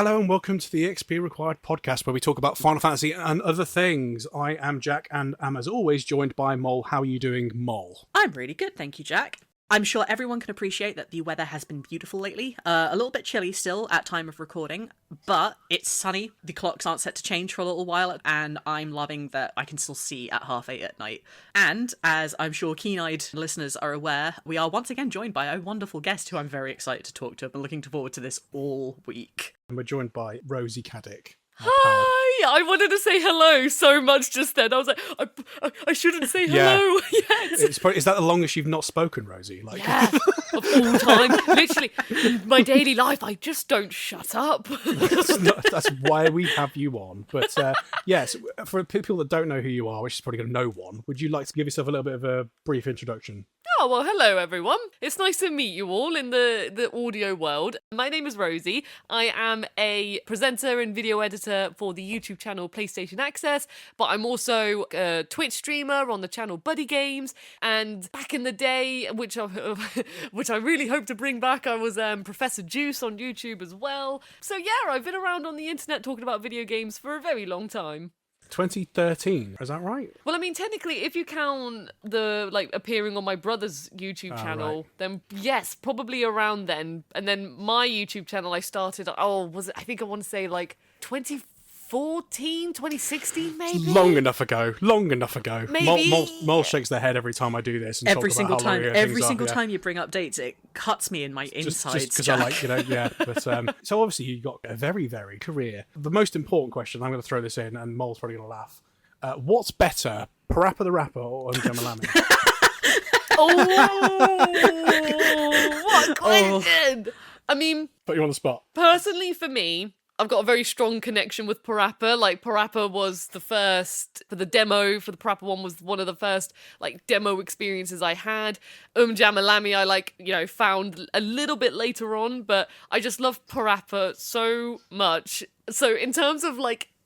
Hello and welcome to the EXP Required podcast where we talk about Final Fantasy and other things. I am Jack and am as always joined by Mole. How are you doing, Mole? I'm really good, thank you, Jack. I'm sure everyone can appreciate that the weather has been beautiful lately. A little bit chilly still at time of recording, but it's sunny. The clocks aren't set to change for a little while, and I'm loving that I can still see at 8:30 at night. And as I'm sure keen-eyed listeners are aware, we are once again joined by a wonderful guest who I'm very excited to talk to. I've been looking forward to this all week. And we're joined by Rosie Caddick. Hi! I wanted to say hello so much just then. I was like, I shouldn't say hello yet. Is that the longest you've not spoken, Rosie? Yeah, of all time. Literally, in my daily life, I just don't shut up. That's why we have you on. But yes, for people that don't know who you are, which is probably going to know one, would you like to give yourself a little bit of a brief introduction? Oh, well, hello, everyone. It's nice to meet you all in the audio world. My name is Rosie. I am a presenter and video editor for the YouTube channel PlayStation Access, but I'm also a Twitch streamer on the channel Buddy Games. And back in the day, which I really hope to bring back, I was Professor Juice on YouTube as well. So yeah, I've been around on the internet talking about video games for a very long time. 2013, is that right? Well, I mean, technically, if you count the, appearing on my brother's YouTube channel, right. then yes, probably around then. And then my YouTube channel, I started, I want to say, 2014, 2016, maybe? Long enough ago. Maybe. Mole shakes their head every time I do this. And Every talk about single how time, long every single time you bring updates, it cuts me in my insides. Just because I like, yeah. But so obviously you got a very varied career. The most important question, I'm going to throw this in, and Mole's probably going to laugh. What's better, Parappa the Rapper or Unjamalami? Oh, what a question! I mean, put you on the spot. Personally, for me, I've got a very strong connection with Parappa. Parappa was the first, for the Parappa 1 was one of the first, demo experiences I had. Jamalami I, found a little bit later on, but I just love Parappa so much. So in terms of,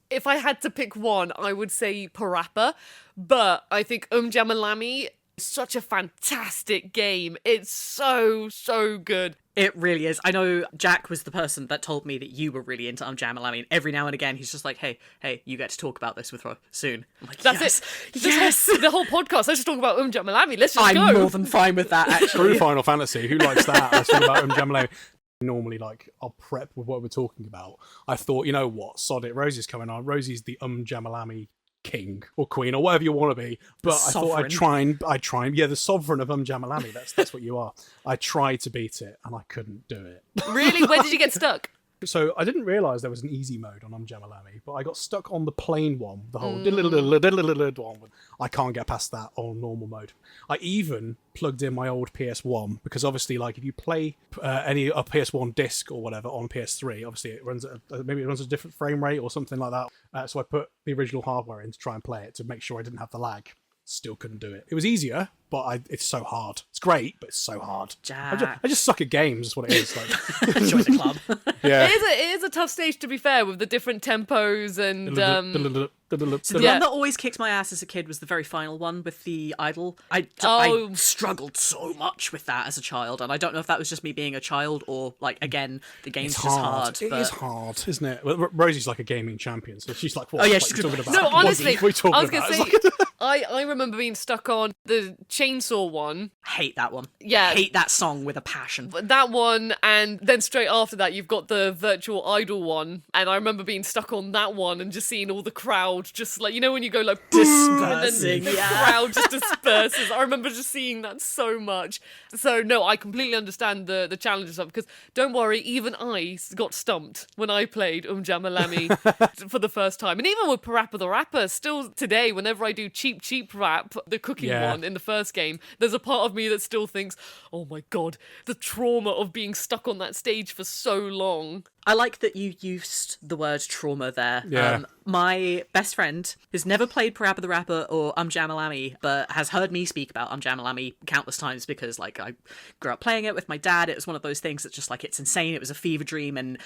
if I had to pick one, I would say Parappa, but I think Jamalami is such a fantastic game. It's so, so good. It really is. I know Jack was the person that told me that you were really into Jamalami, and every now and again he's just like, hey, you get to talk about this with Ro soon. I'm like, That's yes, it. Yes. The whole podcast, let's just talk about Jamalami. Let's just go. I'm more than fine with that, actually. Screw Final Fantasy. Who likes that? Let's talk about Jamalami. Normally, I'll prep with what we're talking about. I thought, you know what? Sod it. Rosie's coming on. Rosie's the Jamalami king or queen or whatever you want to be, but I thought I'd try and the sovereign of Jamalami. That's what you are. I tried to beat it and I couldn't do it. Really? Where did you get stuck? So I didn't realise there was an easy mode on Jamalami, but I got stuck on the plain one, the whole one. I can't get past that on normal mode. I even plugged in my old PS1 because obviously, if you play a PS1 disc or whatever on PS3, obviously it runs at a different frame rate or something like that. So I put the original hardware in to try and play it to make sure I didn't have the lag. Still couldn't do it. It was easier, but it's so hard. It's great, but it's so hard. I just suck at games. That's what it is. Join the club. Yeah, it is a tough stage, to be fair, with the different tempos and So the one that always kicked my ass as a kid was the very final one with the idol. I struggled so much with that as a child, and I don't know if that was just me being a child or, again, the game's just hard. It is hard, isn't it? Well, Rosie's like a gaming champion, so she's like, what? Oh, yeah, she's talking about? No, honestly, what are we talking I was going to about? say, I remember being stuck on the chainsaw one. Hate that one. Yeah. Hate that song with a passion. That one, and then straight after that, you've got the virtual idol one, and I remember being stuck on that one and just seeing all the crowd just when you go dispersing, and then the crowd just disperses. I remember just seeing that so much. So no, I completely understand the challenges of it, because don't worry, even I got stumped when I played Jamalami for the first time. And even with Parappa the Rapper, still today, whenever I do Cheap Rap, the cooking one in the first game, there's a part of me that still thinks, oh my god, the trauma of being stuck on that stage for so long. I like that you used the word trauma there. Yeah. My best friend, who's never played Parappa the Rapper or Jamalami, but has heard me speak about Jamalami countless times because, I grew up playing it with my dad. It was one of those things that's just, it's insane. It was a fever dream, and,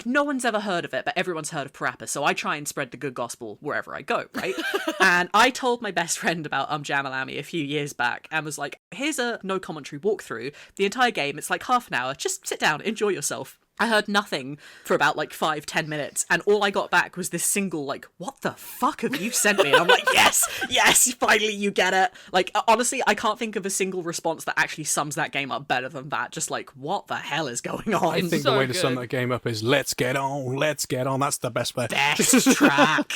no one's ever heard of it, but everyone's heard of Parappa, so I try and spread the good gospel wherever I go, right? And I told my best friend about Jamalami a few years back and was like, here's a no commentary walkthrough. The entire game, it's half an hour. Just sit down, enjoy yourself. I heard nothing for about like 5-10 minutes, and all I got back was this single, like, what the fuck have you sent me? And I'm like, yes, finally you get it. Like, honestly, I can't think of a single response that actually sums that game up better than that. Just like, what the hell is going on? I think so the way to good. sum that game up is let's get on. That's the best way. Best track.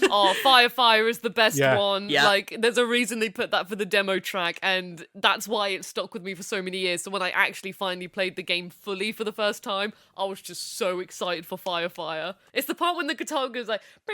Oh, Fire is the best Yeah. one. Yeah. Like, there's a reason they put that for the demo track, and that's why it stuck with me for so many years. So when I actually finally played the game fully for the first time, I was just so excited for Fire. It's the part when the guitar goes like, bow,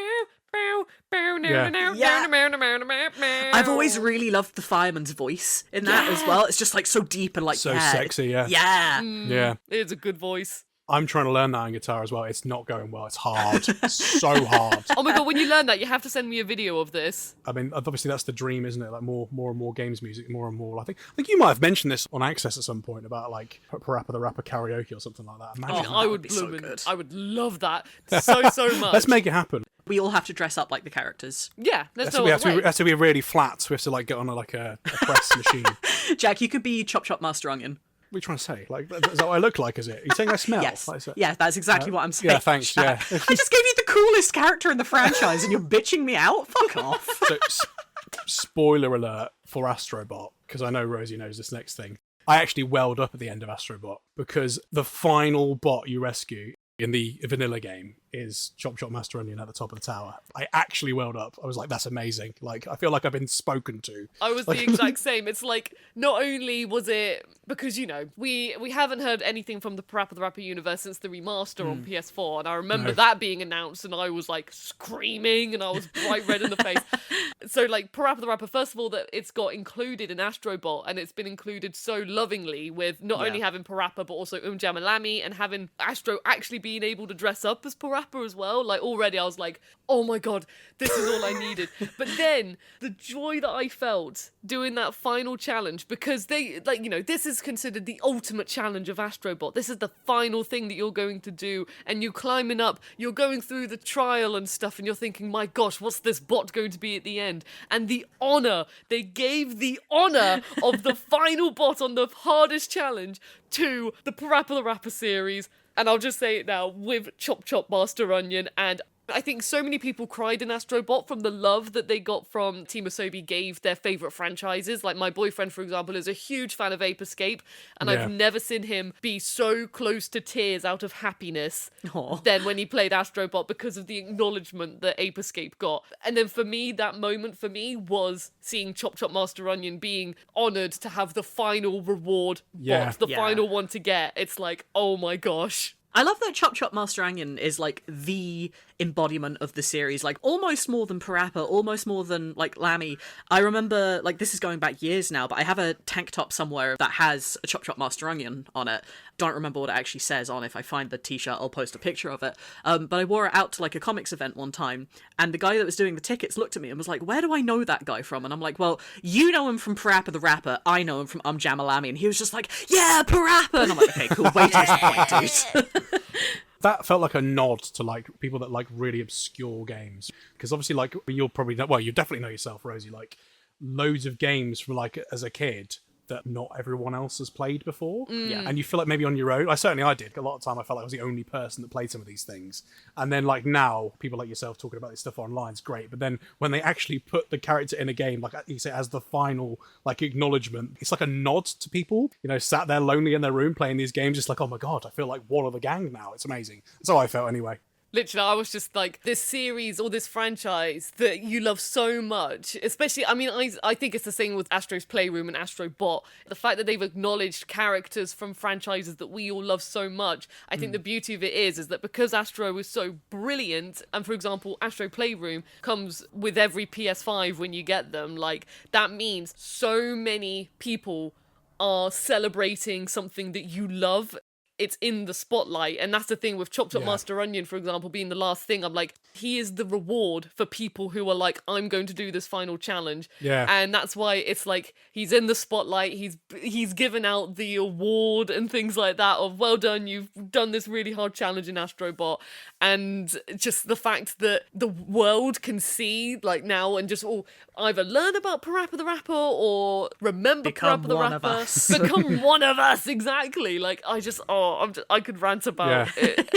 bow, bow, Yeah. Yeah. I've always really loved the fireman's voice in that as well. It's just like so deep and like So sexy, yeah. Yeah. Yeah. It's a good voice. I'm trying to learn that on guitar as well. It's not going well. It's hard. So hard. Oh my god, when you learn that, you have to send me a video of this. I mean, obviously that's the dream, isn't it? Like more and more games music, more and more. I think you might have mentioned this on Access at some point about like Parappa the Rapper karaoke or something like that. Imagine Oh, I that would would be so bloom good. I would love that so much. Let's make it happen. We all have to dress up like the characters. Yeah, let's It do it. has to be really flat. So we have to like get on a press machine. What Jack, you could be Chop Chop Master Onion. are you trying to say? Like, is that what I look like? Is it? Are you saying I smell? Yes. Like, is it- Yeah, that's exactly what I'm saying. yeah, thanks, Jack. yeah. I just gave you the coolest character in the franchise and you're bitching me out? Fuck off. So, spoiler alert for Astrobot, because I know Rosie knows this next thing. I actually welled up at the end of Astrobot because the final bot you rescue in the vanilla game is Chop Chop Master Onion at the top of the tower. I actually welled up. I was like, that's amazing. Like, I feel like I've been spoken to. I was the exact same. It's like, not only was it because, you know, we haven't heard anything from the Parappa the Rapper universe since the remaster on PS4, and I remember that being announced, and I was like screaming, and I was bright red in the face. So, like, Parappa the Rapper, first of all, that it's got included in Astrobot, and it's been included so lovingly with not only having Parappa, but also Jamalami, and having Astro actually being able to dress up as Parappa as well. Like, already I was like, oh my god, this is all I needed. But then the joy that I felt doing that final challenge, because they, like, you know, this is considered the ultimate challenge of Astrobot. This is the final thing that you're going to do, and you're climbing up, you're going through the trial and stuff, and you're thinking, my gosh, what's this bot going to be at the end? And the honor, they gave the honor of the final bot on the hardest challenge to the Parappa the Rapper series. And I'll just say it now, with Chop Chop Master Onion, and I think so many people cried in Astrobot from the love that they got from Team Asobi gave their favourite franchises. Like, my boyfriend, for example, is a huge fan of Ape Escape, and Yeah. I've never seen him be so close to tears out of happiness Aw. than when he played Astrobot, because of the acknowledgement that Ape Escape got. And then for me, that moment for me was seeing Chop Chop Master Onion being honoured to have the final reward Yeah. bot, the Yeah. final one to get. It's like, oh my gosh. I love that Chop Chop Master Onion is like the embodiment of the series, like almost more than Parappa, almost more than like Lammy. I remember, like, this is going back years now, but I have a tank top somewhere that has a Chop Chop Master Onion on it. Don't remember what it actually says on. If I find the t-shirt, I'll post a picture of it. But I wore it out to like a comics event one time, and the guy that was doing the tickets looked at me and was like, where do I know that guy from? And I'm like, well, you know him from Parappa the Rapper, I know him from Jamalami. And he was just like, yeah, Parappa! And I'm like, okay, cool, way to disappoint, dude. That felt like a nod to like people that like really obscure games, because obviously like you'll probably know, well, you definitely know yourself, Rosie, like loads of games from like as a kid that not everyone else has played before. Yeah. And you feel like maybe on your own. I did. A lot of time I felt like I was the only person that played some of these things. And then like now, people like yourself talking about this stuff online is great. But then when they actually put the character in a game, like you say, as the final like acknowledgement, it's like a nod to people, you know, sat there lonely in their room playing these games. It's like, oh my God, I feel like one of the gang now. It's amazing. That's how I felt anyway. Literally, I was just like, this series or this franchise that you love so much, especially, I mean, I think it's the same with Astro's Playroom and Astrobot. The fact that they've acknowledged characters from franchises that we all love so much, I think the beauty of it is that because Astro is so brilliant, and for example, Astro Playroom comes with every PS5 when you get them, like, that means so many people are celebrating something that you love. It's in the spotlight, and that's the thing with Chop Chop Master Onion, for example, being the last thing. I'm like, he is the reward for people who are like, I'm going to do this final challenge. Yeah. And that's why it's like he's in the spotlight. He's given out the award and things like that of, well done, you've done this really hard challenge in Astrobot. And just the fact that the world can see like now and just either learn about Parappa the Rapper or remember Become Parappa the one of Rapper, us. become one of us. Exactly. Like, I just I could rant about it.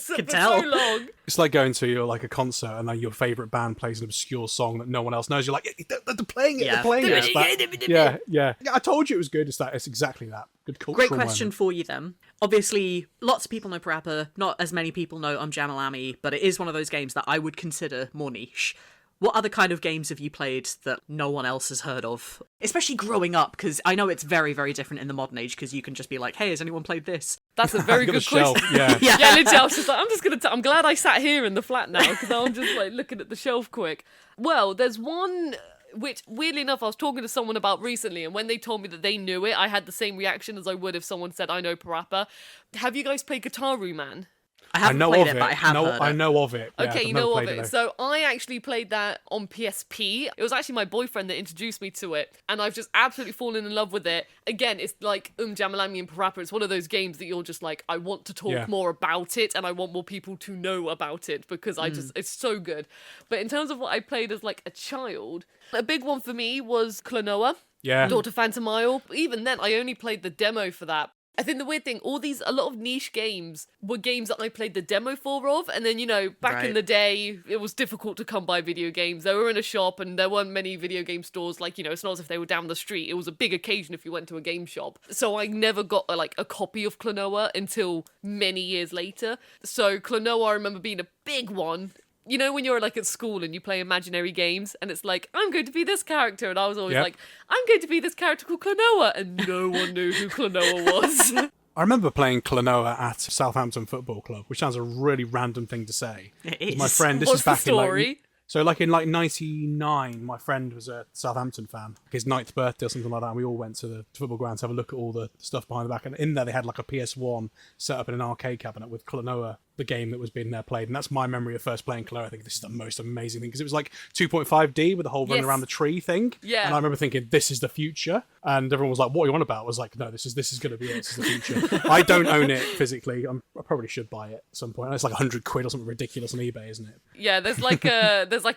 Could For tell. so long. It's like going to like a concert and then your favourite band plays an obscure song that no one else knows. You're like, they're playing it, Yeah. they're playing it. It's that- yeah. I told you it was good. It's exactly that. Good cultural Great question moment. for you then. Obviously, lots of people know Parappa, not as many people know Jamalami, but it is one of those games that I would consider more niche. What other kind of games have you played that no one else has heard of? Especially growing up, because I know it's very, very different in the modern age, because you can just be like, hey, has anyone played this? That's a very Got good the shelf, question. yeah. Yeah, literally, I was just like, I'm glad I sat here in the flat now, because I'm just like looking at the shelf quick. Well, there's one which, weirdly enough, I was talking to someone about recently, and when they told me that they knew it, I had the same reaction as I would if someone said, I know Parappa. Have you guys played Guitaru Man? I haven't know played of it, but I have heard I it. know of it. Yeah, Okay, I've you never know of played it. So I actually played that on PSP. It was actually my boyfriend that introduced me to it, and I've just absolutely fallen in love with it. Again, it's like Jamalami and Parappa. It's one of those games that you're just like, I want to talk more about it, and I want more people to know about it, because it's so good. But in terms of what I played as like a child, a big one for me was Klonoa. Yeah. Dr. Phantom Isle. Even then, I only played the demo for that. I think the weird thing, a lot of niche games were games that I played the demo for of, and then, back in the day, it was difficult to come by video games. They were in a shop, and there weren't many video game stores, it's not as if they were down the street. It was a big occasion if you went to a game shop. So I never got, a copy of Klonoa until many years later. So Klonoa, I remember being a big one. You know when you're at school and you play imaginary games and it's like, I'm going to be this character, and I was always like, I'm going to be this character called Klonoa, and no one knew who Klonoa was. I remember playing Klonoa at Southampton Football Club, which sounds a really random thing to say. It is. My friend, this What's is back the story? in 99, my friend was a Southampton fan. His 9th birthday or something like that, and we all went to the football ground to have a look at all the stuff behind the back. And in there, they had a PS1 set up in an arcade cabinet with Klonoa, the game that was being there played. And that's my memory of first playing Klonoa. I think this is the most amazing thing, because it was 2.5D with the whole running around the tree thing. Yeah. And I remember thinking, this is the future. And everyone was like, what are you on about? I was like, no, this is going to be it. This is the future. I don't own it physically. I probably should buy it at some point. It's like £100 or something ridiculous on eBay, isn't it? Yeah, there's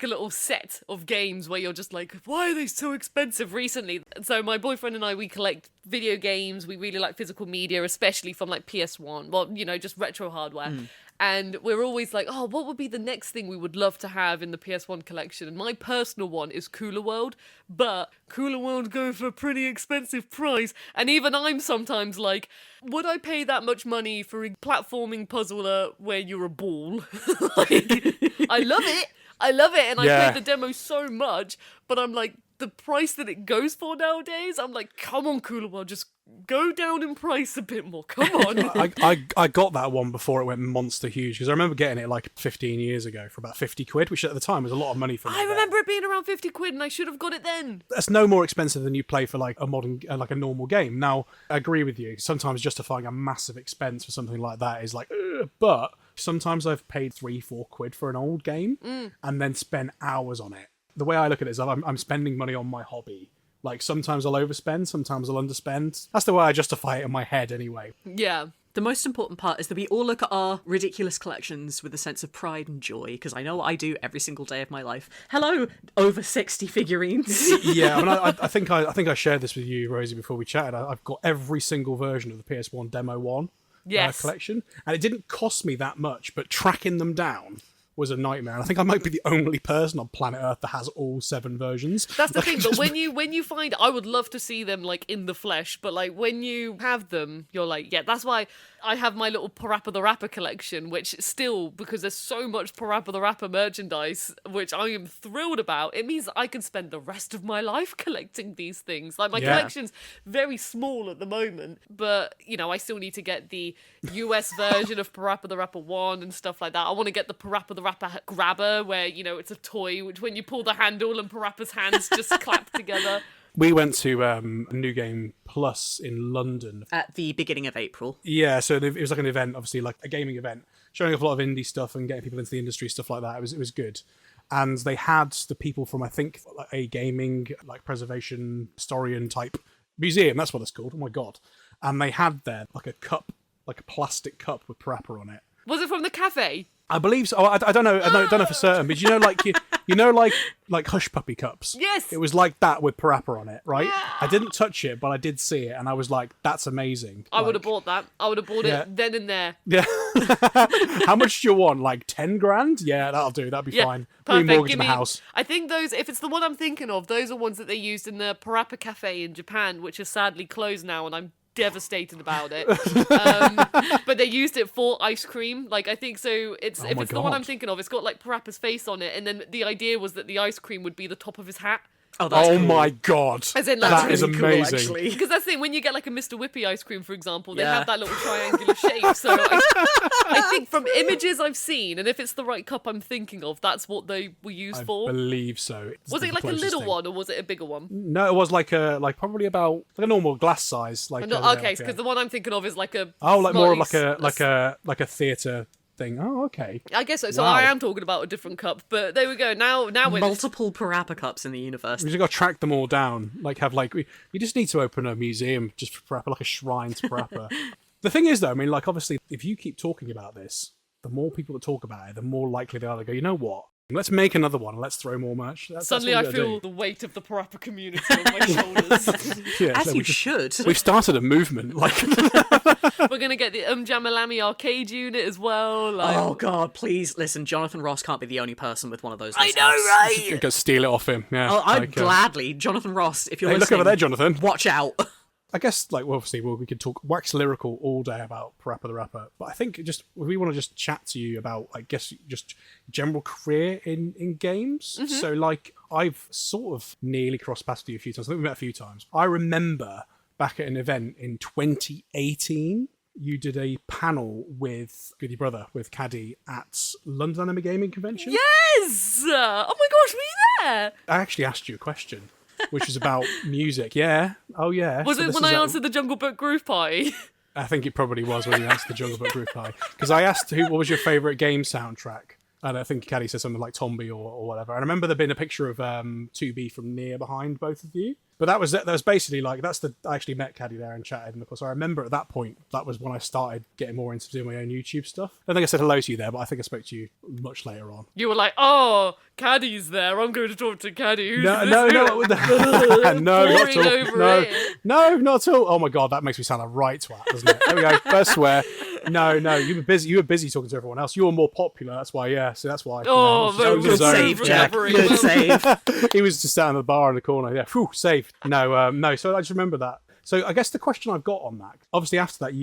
a little set of games where you're just like, why are they so expensive recently? So my boyfriend and I, we collect video games. We really like physical media, especially from PS1. Well, just retro hardware. And we're always like, oh, what would be the next thing we would love to have in the PS1 collection? And my personal one is Cooler World, but Cooler World going for a pretty expensive price. And even I'm sometimes like, would I pay that much money for a platforming puzzler where you're a ball? I love it. And I played the demo so much, but I'm like, the price that it goes for nowadays, I'm like, come on, Cooler World, just go down in price a bit more. Come on. I got that one before it went monster huge, because I remember getting it 15 years ago for about £50, which at the time was a lot of money for me. I remember it being around £50 and I should have got it then. That's no more expensive than you play for a modern, a normal game. Now, I agree with you. Sometimes justifying a massive expense for something like that is like, ugh, but sometimes I've paid £3-4 for an old game and then spent hours on it. The way I look at it is I'm spending money on my hobby. Sometimes I'll overspend, sometimes I'll underspend. That's the way I justify it in my head anyway. Yeah. The most important part is that we all look at our ridiculous collections with a sense of pride and joy, because I know what I do every single day of my life. Hello, over 60 figurines. Yeah, I think I shared this with you, Rosie, before we chatted. I've got every single version of the PS1 Demo 1 collection, and it didn't cost me that much, but tracking them down was a nightmare. And I think I might be the only person on planet Earth that has all 7 versions. That's the thing, but when you find, I would love to see them in the flesh, but when you have them, you're like, yeah, that's why I have my little Parappa the Rapper collection, which still, because there's so much Parappa the Rapper merchandise, which I am thrilled about, it means I can spend the rest of my life collecting these things. My collection's very small at the moment, but, I still need to get the US version of Parappa the Rapper 1 and stuff like that. I want to get the Parappa the Rapper grabber, where, it's a toy, which when you pull the handle and Parappa's hands just clap together. We went to New Game Plus in London At the beginning of April. Yeah, so it was an event, obviously, a gaming event, showing off a lot of indie stuff and getting people into the industry, stuff like that. It was good. And they had the people from, I think, a gaming, preservation historian type museum. That's what it's called. Oh my God. And they had there a cup, a plastic cup with Parappa on it. Was it from the cafe? I believe so. I don't know. I don't know for certain, but like Hush Puppy cups. Yes. It was like that with Parappa on it, right? I didn't touch it, but I did see it, and I was like, "That's amazing." I would have bought that. I would have bought it then and there. Yeah. How much do you want? Like 10 grand? Yeah, that'll do. That'll be fine. Perfect. Remortgage my house. I think those, if it's the one I'm thinking of, those are ones that they used in the Parappa Cafe in Japan, which is sadly closed now, and I'm devastated about it. But they used it for ice cream. Like, I think so. If it's the one I'm thinking of, it's got like Parappa's face on it, and then the idea was that the ice cream would be the top of his hat. Oh, that's cool. My god. As in, that is really cool, amazing. actually. Because that's the thing, when you get like a Mr. Whippy ice cream, for example, they have that little triangular shape. So I think from images I've seen, and if it's the right cup I'm thinking of, that's what they were used for. I believe so. Was it like a little one, or was it a bigger one? No, it was like probably about like a normal glass size. Like okay, because the one I'm thinking of is like a more of like a theatre thing. Oh, okay. I guess so. So Wow. I am talking about a different cup, but there we go. Now we're Multiple Parappa cups in the universe. We just got to track them all down. Like we just need to open a museum just for Parappa, like a shrine to Parappa. The thing is, though, I mean, like obviously, if you keep talking about this, the more people that talk about it, the more likely they are to go, you know what? Let's make another one and let's throw more merch. Suddenly I feel the weight of the Parappa community on my shoulders. Yeah, As you should. We've started a movement. Like We're going to get the Jamalami arcade unit as well. Like... Oh god, please listen. Jonathan Ross can't be the only person with one of those. I know, right? go steal it off him. Yeah, I'd gladly, Jonathan Ross. If you're Hey, look listening, over there, Jonathan. Watch out. I guess, like, well, obviously, we could talk wax lyrical all day about Parappa the Rapper, but I think we want to just chat to you about, I guess, just general career in games. Mm-hmm. So, like, I've sort of nearly crossed past you a few times. I think we met a few times. I remember back at an event in 2018, you did a panel with your brother, with Caddy, at London Anime Gaming Convention. Yes! Oh my gosh, were you there? I actually asked you a question, which was about music. Yeah. Oh, yeah. Was it when I answered the Jungle Book Groove Party? I think it probably was when you answered the Jungle Book Group High. Because I asked what was your favourite game soundtrack? And I think Caddy said something like Tombi or whatever. And I remember there being a picture of 2B from Near behind both of you. But that was basically like, I actually met Caddy there and chatted. And of course, I remember at that point, that was when I started getting more into doing my own YouTube stuff. I don't think I said hello to you there, but I think I spoke to you much later on. You were like, oh, Caddy's there. I'm going to talk to Caddy. No, not at all. Oh my God, that makes me sound a right twat, doesn't it? There we go. First swear. No, you were busy. You were busy talking to everyone else. You were more popular. That's why. Yeah, so that's why. Good save, Jack. Good save. He was just sat in the bar in the corner. Yeah, whew, saved. No. So I just remember that. So I guess the question I've got on that, obviously after that,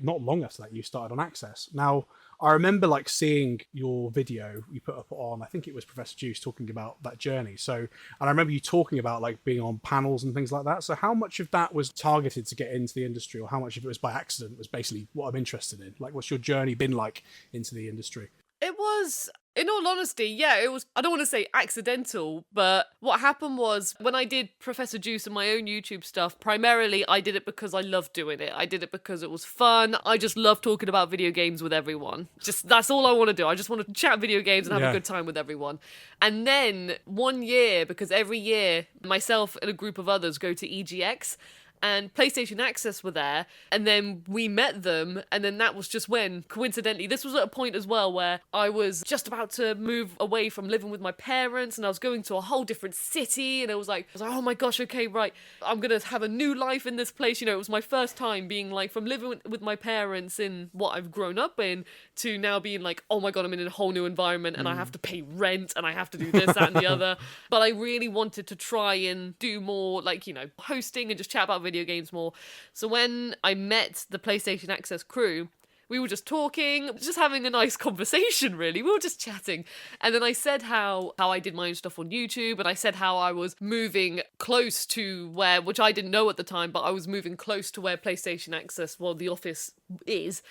not long after that, you started on Access. Now, I remember like seeing your video you put up on, I think it was Professor Juice talking about that journey. So, and I remember you talking about like being on panels and things like that. So how much of that was targeted to get into the industry, or how much of it was by accident, was basically what I'm interested in? Like, what's your journey been like into the industry? It was, in all honesty, yeah, it was, I don't want to say accidental, but what happened was when I did Professor Juice and my own YouTube stuff, primarily I did it because I loved doing it. I did it because it was fun. I just love talking about video games with everyone. That's all I want to do. I just want to chat video games and have a good time with everyone. And then one year, because every year myself and a group of others go to EGX, and PlayStation Access were there, and then we met them, and then that was just when, coincidentally, this was at a point as well where I was just about to move away from living with my parents, and I was going to a whole different city, and I was like, oh my gosh, okay, right, I'm gonna have a new life in this place. You know, it was my first time being like, from living with my parents in what I've grown up in, to now being like, oh my god, I'm in a whole new environment, and I have to pay rent, and I have to do this, that, and the other. But I really wanted to try and do more, like, you know, hosting and just chat about video games more. So when I met the PlayStation Access crew, we were just talking, just having a nice conversation, really. We were just chatting. And then I said how I did my own stuff on YouTube, and I said how I was moving close to where, which I didn't know at the time, but I was moving close to where PlayStation Access, well, the office is.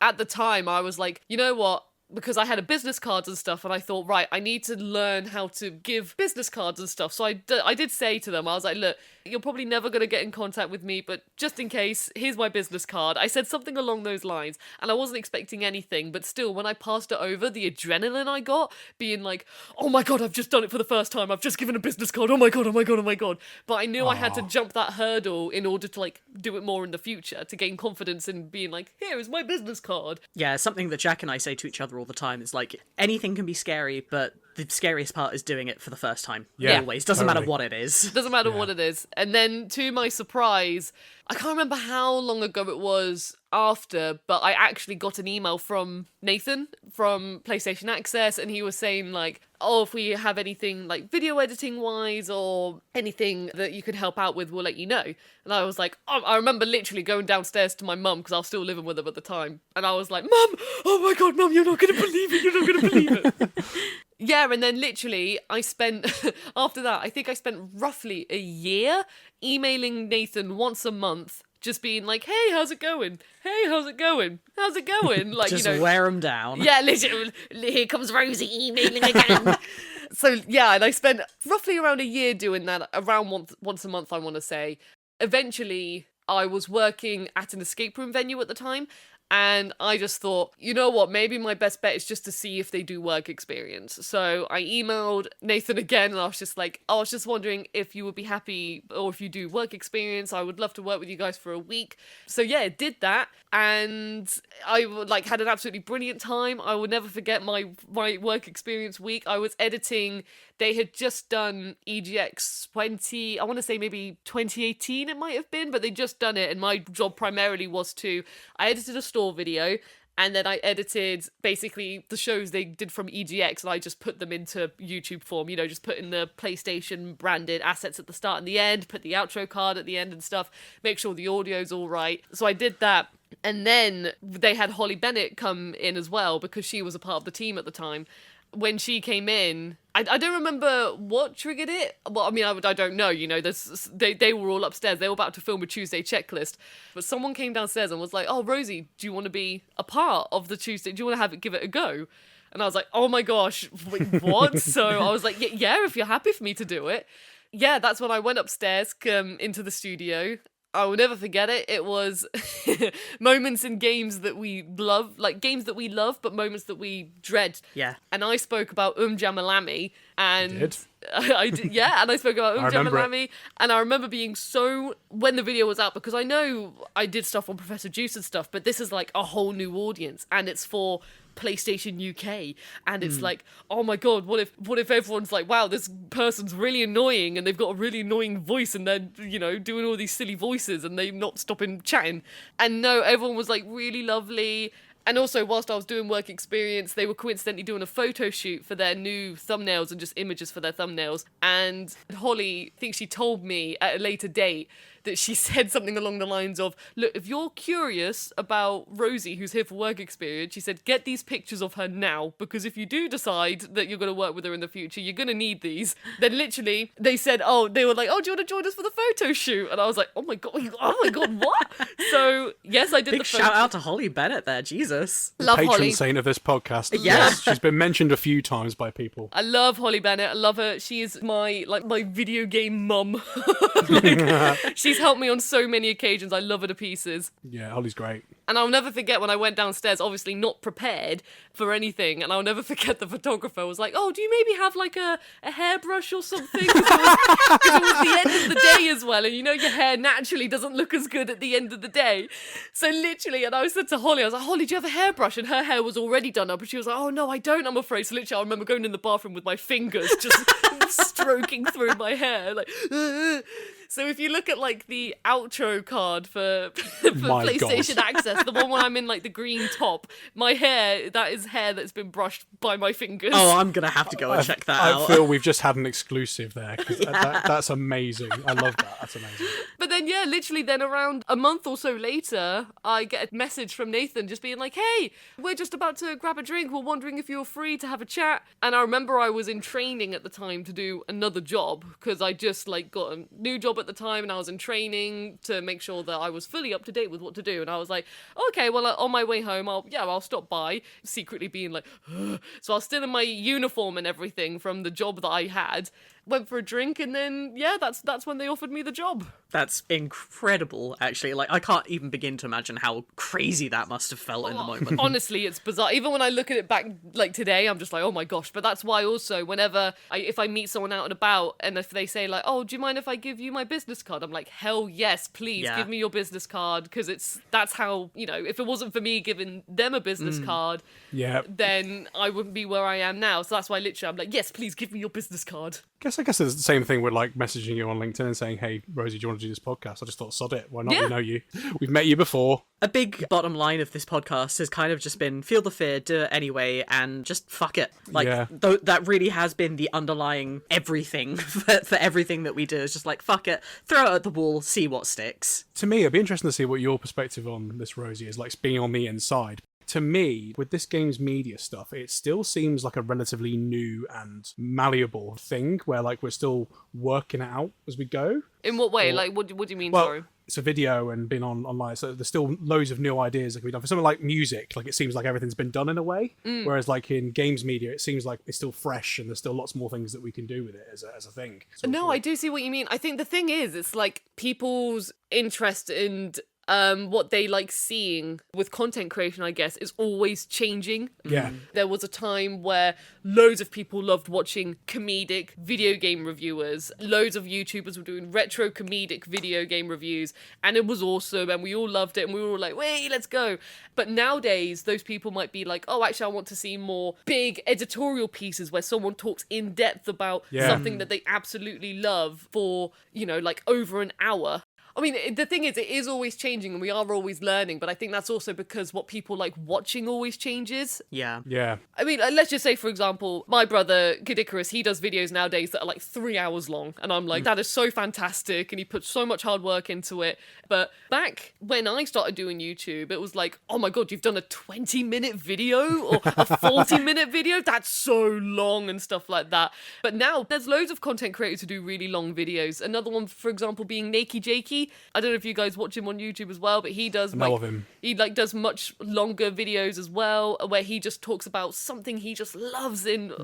At the time, I was like, you know what? Because I had a business cards and stuff, and I thought, right, I need to learn how to give business cards and stuff. So I did say to them, I was like, look, you're probably never going to get in contact with me, but just in case, here's my business card. I said something along those lines, and I wasn't expecting anything, but still, when I passed it over, the adrenaline I got, being like, oh my god, I've just done it for the first time, I've just given a business card, oh my god, oh my god, oh my god. But I knew I had to jump that hurdle in order to, like, do it more in the future, to gain confidence in being like, here is my business card. Yeah, something that Jack and I say to each other all the time is like, anything can be scary, but the scariest part is doing it for the first time. Yeah, Always. Doesn't matter totally. what it is. Doesn't matter what it is. And then, to my surprise, I can't remember how long ago it was after, but I actually got an email from Nathan from PlayStation Access, and he was saying, like, oh, if we have anything, like, video editing wise or anything that you could help out with, we'll let you know. And I was like, oh, I remember literally going downstairs to my mum, because I was still living with them at the time, and I was like, Mum, oh my god, Mum, you're not going to believe it, you're not going to believe it. Yeah, and then literally I spent, after that, I think I spent roughly a year emailing Nathan once a month, just being like, hey, how's it going? Hey, how's it going? How's it going? Like, Just you know, wear them down. yeah, literally, here comes Rosie emailing again. So, yeah, and I spent roughly around a year doing that, around once a month, I want to say. Eventually, I was working at an escape room venue at the time, and I just thought, you know what, maybe my best bet is just to see if they do work experience. So I emailed Nathan again, and I was just like, I was just wondering if you would be happy, or if you do work experience, I would love to work with you guys for a week. So yeah, did that, and I had an absolutely brilliant time. I will never forget my work experience week. I was editing. They had just done EGX 20, I want to say maybe 2018 it might have been, but they just done it, and my job primarily was I edited a store video, and then I edited basically the shows they did from EGX, and I just put them into YouTube form, you know, just put in the PlayStation branded assets at the start and the end, put the outro card at the end and stuff, make sure the audio's all right. So I did that. And then they had Holly Bennett come in as well, because she was a part of the team at the time. When she came in, I don't remember what triggered it. Well, I mean, I don't know, you know, they were all upstairs. They were about to film a Tuesday checklist. But someone came downstairs and was like, oh, Rosie, do you want to be a part of the Tuesday? Do you want to give it a go? And I was like, oh my gosh, wait, what? So I was like, yeah, if you're happy for me to do it. Yeah, that's when I went upstairs into the studio. I will never forget it. It was moments in games that we love, like games that we love, but moments that we dread. Yeah. And I spoke about Jamalami, and You did? I did, yeah, and I spoke about I remember Jamalami, and I remember being so, when the video was out, because I know I did stuff on Professor Juice and stuff, but this is like a whole new audience, and it's for PlayStation UK, and it's like, oh my god, what if everyone's like, wow, this person's really annoying, and they've got a really annoying voice, and they're, you know, doing all these silly voices, and they're not stopping chatting. And no, everyone was like really lovely. And also, whilst I was doing work experience, they were coincidentally doing a photo shoot for their new thumbnails and just images for their thumbnails. And Holly, I think she told me at a later date that she said something along the lines of, look, if you're curious about Rosie, who's here for work experience, she said, get these pictures of her now, because if you do decide that you're going to work with her in the future, you're going to need these. Then literally, they said, they were like, oh, do you want to join us for the photo shoot? And I was like, oh my god, what? So, yes, I did Big the photo shout out to Holly Bennett there, Jesus. Love Patron Holly. saint of this podcast. Yeah. Yes, she's been mentioned a few times by people. I love Holly Bennett. I love her. She is my video game mum. She's helped me on so many occasions. I love her to pieces. Yeah, Holly's great. And I'll never forget when I went downstairs, obviously not prepared for anything, and I'll never forget the photographer was like, oh, do you maybe have like a hairbrush or something? Because it was the end of the day as well, and you know your hair naturally doesn't look as good at the end of the day. So literally, and I said to Holly, I was like, Holly, do you have a hairbrush? And her hair was already done up, and she was like, oh no, I don't, I'm afraid. So literally, I remember going in the bathroom with my fingers just stroking through my hair, like, So if you look at like the outro card for PlayStation Access, the one where I'm in like the green top, my hair, that is hair that's been brushed by my fingers. Oh, I'm gonna have to go and check that out. I feel we've just had an exclusive there. 'Cause that's amazing. I love that. That's amazing. But then, yeah, literally then around a month or so later, I get a message from Nathan just being like, hey, we're just about to grab a drink. We're wondering if you're free to have a chat. And I remember I was in training at the time to do another job, because I just like got a new job at the time, and I was in training to make sure that I was fully up to date with what to do. And I was like, okay, well, on my way home, I'll stop by, secretly being like, ugh. So I was still in my uniform and everything from the job that I had. went for a drink, and then that's when they offered me the job. That's incredible, actually. Like, I can't even begin to imagine how crazy that must have felt in the moment. Honestly, it's bizarre. Even when I look at it back, like today, I'm just like, oh my gosh. But that's why also, whenever if I meet someone out and about, and if they say like, oh, do you mind if I give you my business card? I'm like, hell yes, please give me your business card, because that's how, if it wasn't for me giving them a business card, then I wouldn't be where I am now. So that's why literally I'm like, yes, please give me your business card. I guess it's the same thing with like messaging you on LinkedIn and saying, hey, Rosie, do you want to do this podcast? I just thought, sod it. Why not? Yeah. We know you. We've met you before. A big bottom line of this podcast has kind of just been feel the fear, do it anyway, and just fuck it. Like, that really has been the underlying everything for everything that we do. It's just like, fuck it, throw it at the wall, see what sticks. To me, it'd be interesting to see what your perspective on this, Rosie, is, like being on the inside. To me, with this game's media stuff, it still seems like a relatively new and malleable thing where like we're still working it out as we go. In what way? Like, what do you mean, well, sorry? It's a video and been online, so there's still loads of new ideas that can be done. For something like music, like it seems like everything's been done in a way, whereas like in games media, it seems like it's still fresh and there's still lots more things that we can do with it as a thing. No, I do see what you mean. I think the thing is, it's like people's interest in what they like seeing with content creation, I guess, is always changing. Yeah. There was a time where loads of people loved watching comedic video game reviewers. Loads of YouTubers were doing retro comedic video game reviews, and it was awesome, and we all loved it, and we were all like, wait, let's go. But nowadays, those people might be like, oh, actually, I want to see more big editorial pieces where someone talks in depth about something that they absolutely love for, like over an hour. I mean, the thing is, it is always changing and we are always learning, but I think that's also because what people like watching always changes. Yeah. Yeah. I mean, let's just say, for example, my brother, Caddick, he does videos nowadays that are like 3 hours long. And I'm like, that is so fantastic. And he puts so much hard work into it. But back when I started doing YouTube, it was like, oh my God, you've done a 20-minute video or a 40-minute video? That's so long and stuff like that. But now there's loads of content creators who do really long videos. Another one, for example, being Nakey Jakey. I don't know if you guys watch him on YouTube as well, but he does he does much longer videos as well, where he just talks about something he just loves and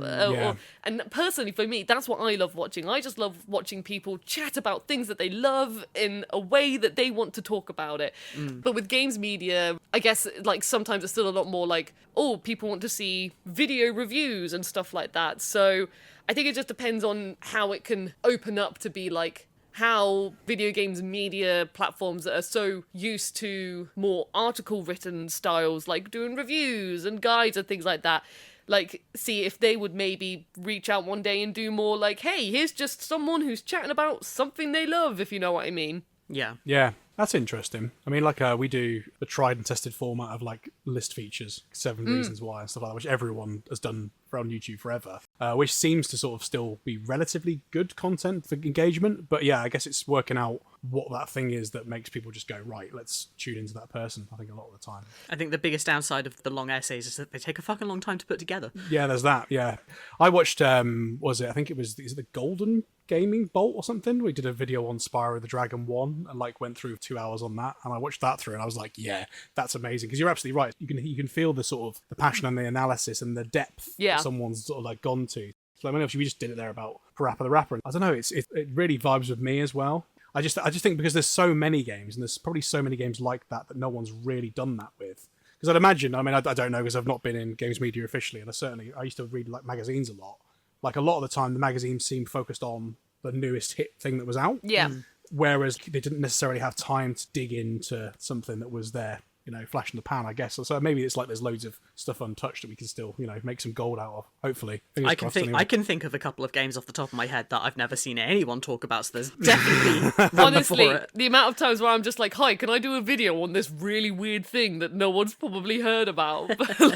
personally for me, that's what I love watching. I just love watching people chat about things that they love in a way that they want to talk about it. But with games media, I guess like sometimes it's still a lot more like, oh, people want to see video reviews and stuff like that. So I think it just depends on how it can open up to be like how video games media platforms that are so used to more article written styles, like doing reviews and guides and things like that, like see if they would maybe reach out one day and do more like, hey, here's just someone who's chatting about something they love, if you know what I mean. Yeah. Yeah. That's interesting. I mean, like we do the tried and tested format of like list features, 7 reasons why and stuff like that, which everyone has done on YouTube forever, which seems to sort of still be relatively good content for engagement. But yeah, I guess it's working out what that thing is that makes people just go, right, let's tune into that person, I think a lot of the time. I think the biggest downside of the long essays is that they take a fucking long time to put together. Yeah, there's that, yeah. I watched, is it the Golden Gaming Bolt or something? We did a video on Spyro the Dragon 1 and like went through 2 hours on that, and I watched that through and I was like, yeah, that's amazing, because you're absolutely right. You can feel the sort of the passion and the analysis and the depth that someone's sort of like gone to. So I mean, obviously we just did it there about Parappa the Rapper, and I don't know, it really vibes with me as well. I just think because there's so many games, and there's probably so many games like that no one's really done that with. Because I'd imagine, I mean, I don't know because I've not been in games media officially, and I used to read like magazines a lot. Like a lot of the time, the magazines seemed focused on the newest hit thing that was out. Yeah. Whereas they didn't necessarily have time to dig into something that was there, flash in the pan, I guess. So maybe it's like there's loads of stuff untouched that we can still, make some gold out of, hopefully. I can think of a couple of games off the top of my head that I've never seen anyone talk about, so there's definitely honestly, the amount of times where I'm just like, hi, can I do a video on this really weird thing that no one's probably heard about?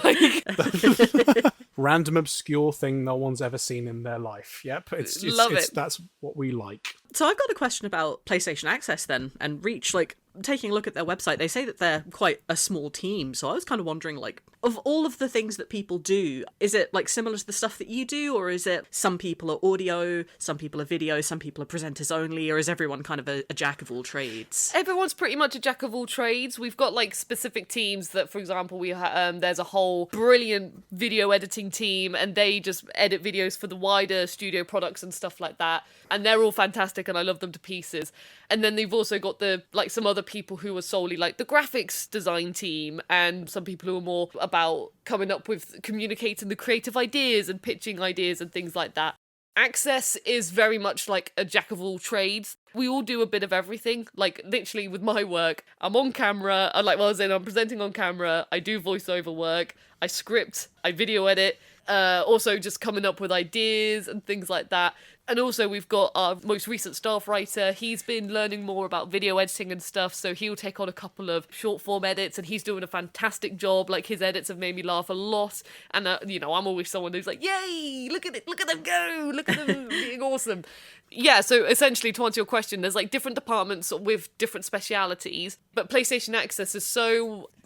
Like... Random obscure thing no one's ever seen in their life. Yep, Love it. That's what we like. So I've got a question about PlayStation Access then, and Reach. Like, Taking a look at their website, they say that they're quite a small team. So I was kind of wondering, like, of all of the things that people do, is it like similar to the stuff that you do, or is it some people are audio, some people are video, some people are presenters only, or is everyone kind of a jack of all trades? Everyone's pretty much a jack of all trades. We've got like specific teams that, for example, there's a whole brilliant video editing team, and they just edit videos for the wider studio products and stuff like that. And they're all fantastic, and I love them to pieces. And then they've also got some other people who are solely like the graphics design team, and some people who are more about coming up with communicating the creative ideas and pitching ideas and things like that. Access is very much like a jack of all trades. We all do a bit of everything. Like, literally with my work, I'm on camera. I'm presenting on camera. I do voiceover work. I script. I video edit. Also just coming up with ideas and things like that. And also we've got our most recent staff writer. He's been learning more about video editing and stuff, so he'll take on a couple of short form edits, and he's doing a fantastic job. Like, his edits have made me laugh a lot. And, I'm always someone who's like, yay, look at it, look at them go, look at them being awesome. Yeah, so essentially, to answer your question, there's like different departments with different specialities, but PlayStation Access is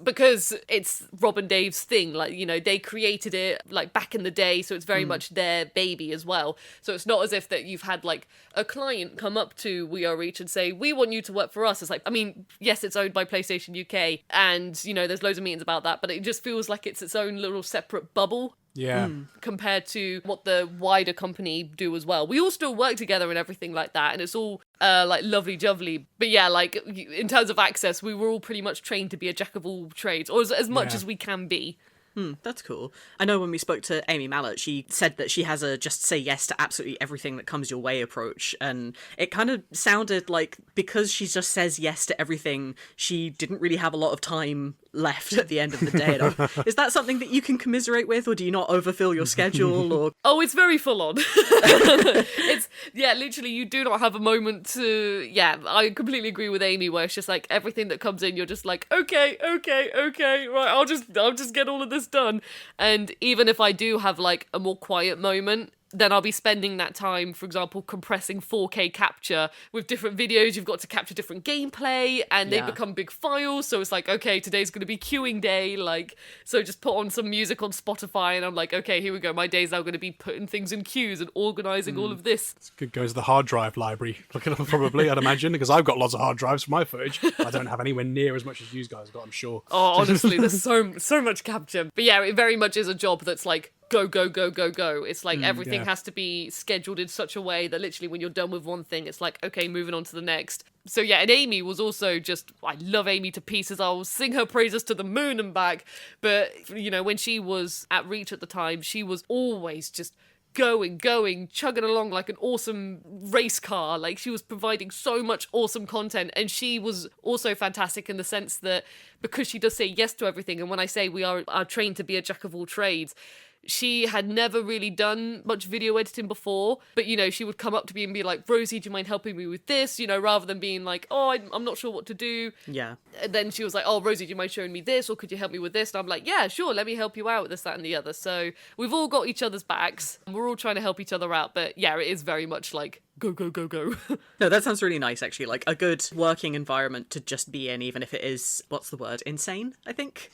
because it's Rob and Dave's thing, like, they created it like back in the day, so it's very much their baby as well. So it's not as if that you've had like a client come up to We Are Reach and say, we want you to work for us. It's like, I mean, yes, it's owned by PlayStation UK, and, there's loads of meetings about that, but it just feels like it's its own little separate bubble. Yeah. Compared to what the wider company do as well. We all still work together and everything like that, and it's all like lovely jubbly. But yeah, like in terms of Access, we were all pretty much trained to be a jack of all trades, or as much as we can be. That's cool. I know when we spoke to Amy Mallett, she said that she has a just say yes to absolutely everything that comes your way approach. And it kind of sounded like because she just says yes to everything, she didn't really have a lot of time left at the end of the day. Is that something that you can commiserate with, or do you not overfill your schedule? Or it's very full on. Literally you do not have a moment to. I completely agree with Amy, where it's just like everything that comes in, you're just like, okay, right, I'll just get all of this done. And even if I do have like a more quiet moment, then I'll be spending that time, for example, compressing 4K capture with different videos. You've got to capture different gameplay, and they become big files. So it's like, okay, today's going to be queuing day. Like, so just put on some music on Spotify, and I'm like, okay, here we go. My day's now going to be putting things in queues and organizing all of this. It goes to the hard drive library, probably, I'd imagine, because I've got lots of hard drives for my footage. I don't have anywhere near as much as you guys got, I'm sure. Oh, honestly, there's so much capture. But yeah, it very much is a job that's like, go. It's like everything has to be scheduled in such a way that literally when you're done with one thing, it's like, okay, moving on to the next. So yeah, and Amy was also just, I love Amy to pieces. I'll sing her praises to the moon and back. But, when she was at Reach at the time, she was always just going, chugging along like an awesome race car. Like, she was providing so much awesome content, and she was also fantastic in the sense that because she does say yes to everything, and when I say we are trained to be a jack of all trades, she had never really done much video editing before, but, she would come up to me and be like, Rosie, do you mind helping me with this? Rather than being like, oh, I'm not sure what to do. Yeah. And then she was like, oh, Rosie, do you mind showing me this? Or could you help me with this? And I'm like, yeah, sure, let me help you out with this, that, and the other. So we've all got each other's backs, and we're all trying to help each other out. But yeah, it is very much like, go. No, that sounds really nice, actually. Like a good working environment to just be in, even if it is, what's the word? Insane, I think.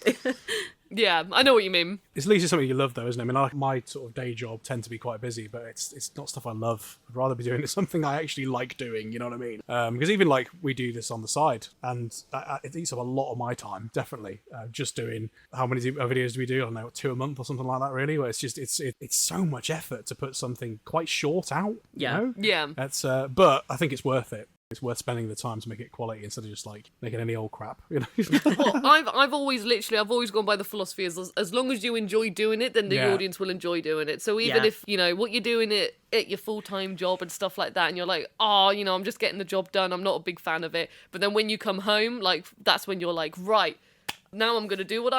Yeah, I know what you mean. It's at least it's something you love, though, isn't it? I mean, like my sort of day job tend to be quite busy, but it's not stuff I love. I'd rather be doing something I actually like doing, you know what I mean? Because even like we do this on the side, and it eats up a lot of my time, definitely. Just doing, how many videos do we do? I don't know, 2 a month or something like that, really? Where it's just, it's so much effort to put something quite short out, yeah. You know? Yeah. That's, but I think it's worth it. It's worth spending the time to make it quality instead of just like making any old crap, Well, I've always gone by the philosophy as long as you enjoy doing it, then the audience will enjoy doing it. So even if what you're doing it at your full-time job and stuff like that, and you're like, oh, I'm just getting the job done, I'm not a big fan of it, but then when you come home, like, that's when you're like, right, now I'm going to do what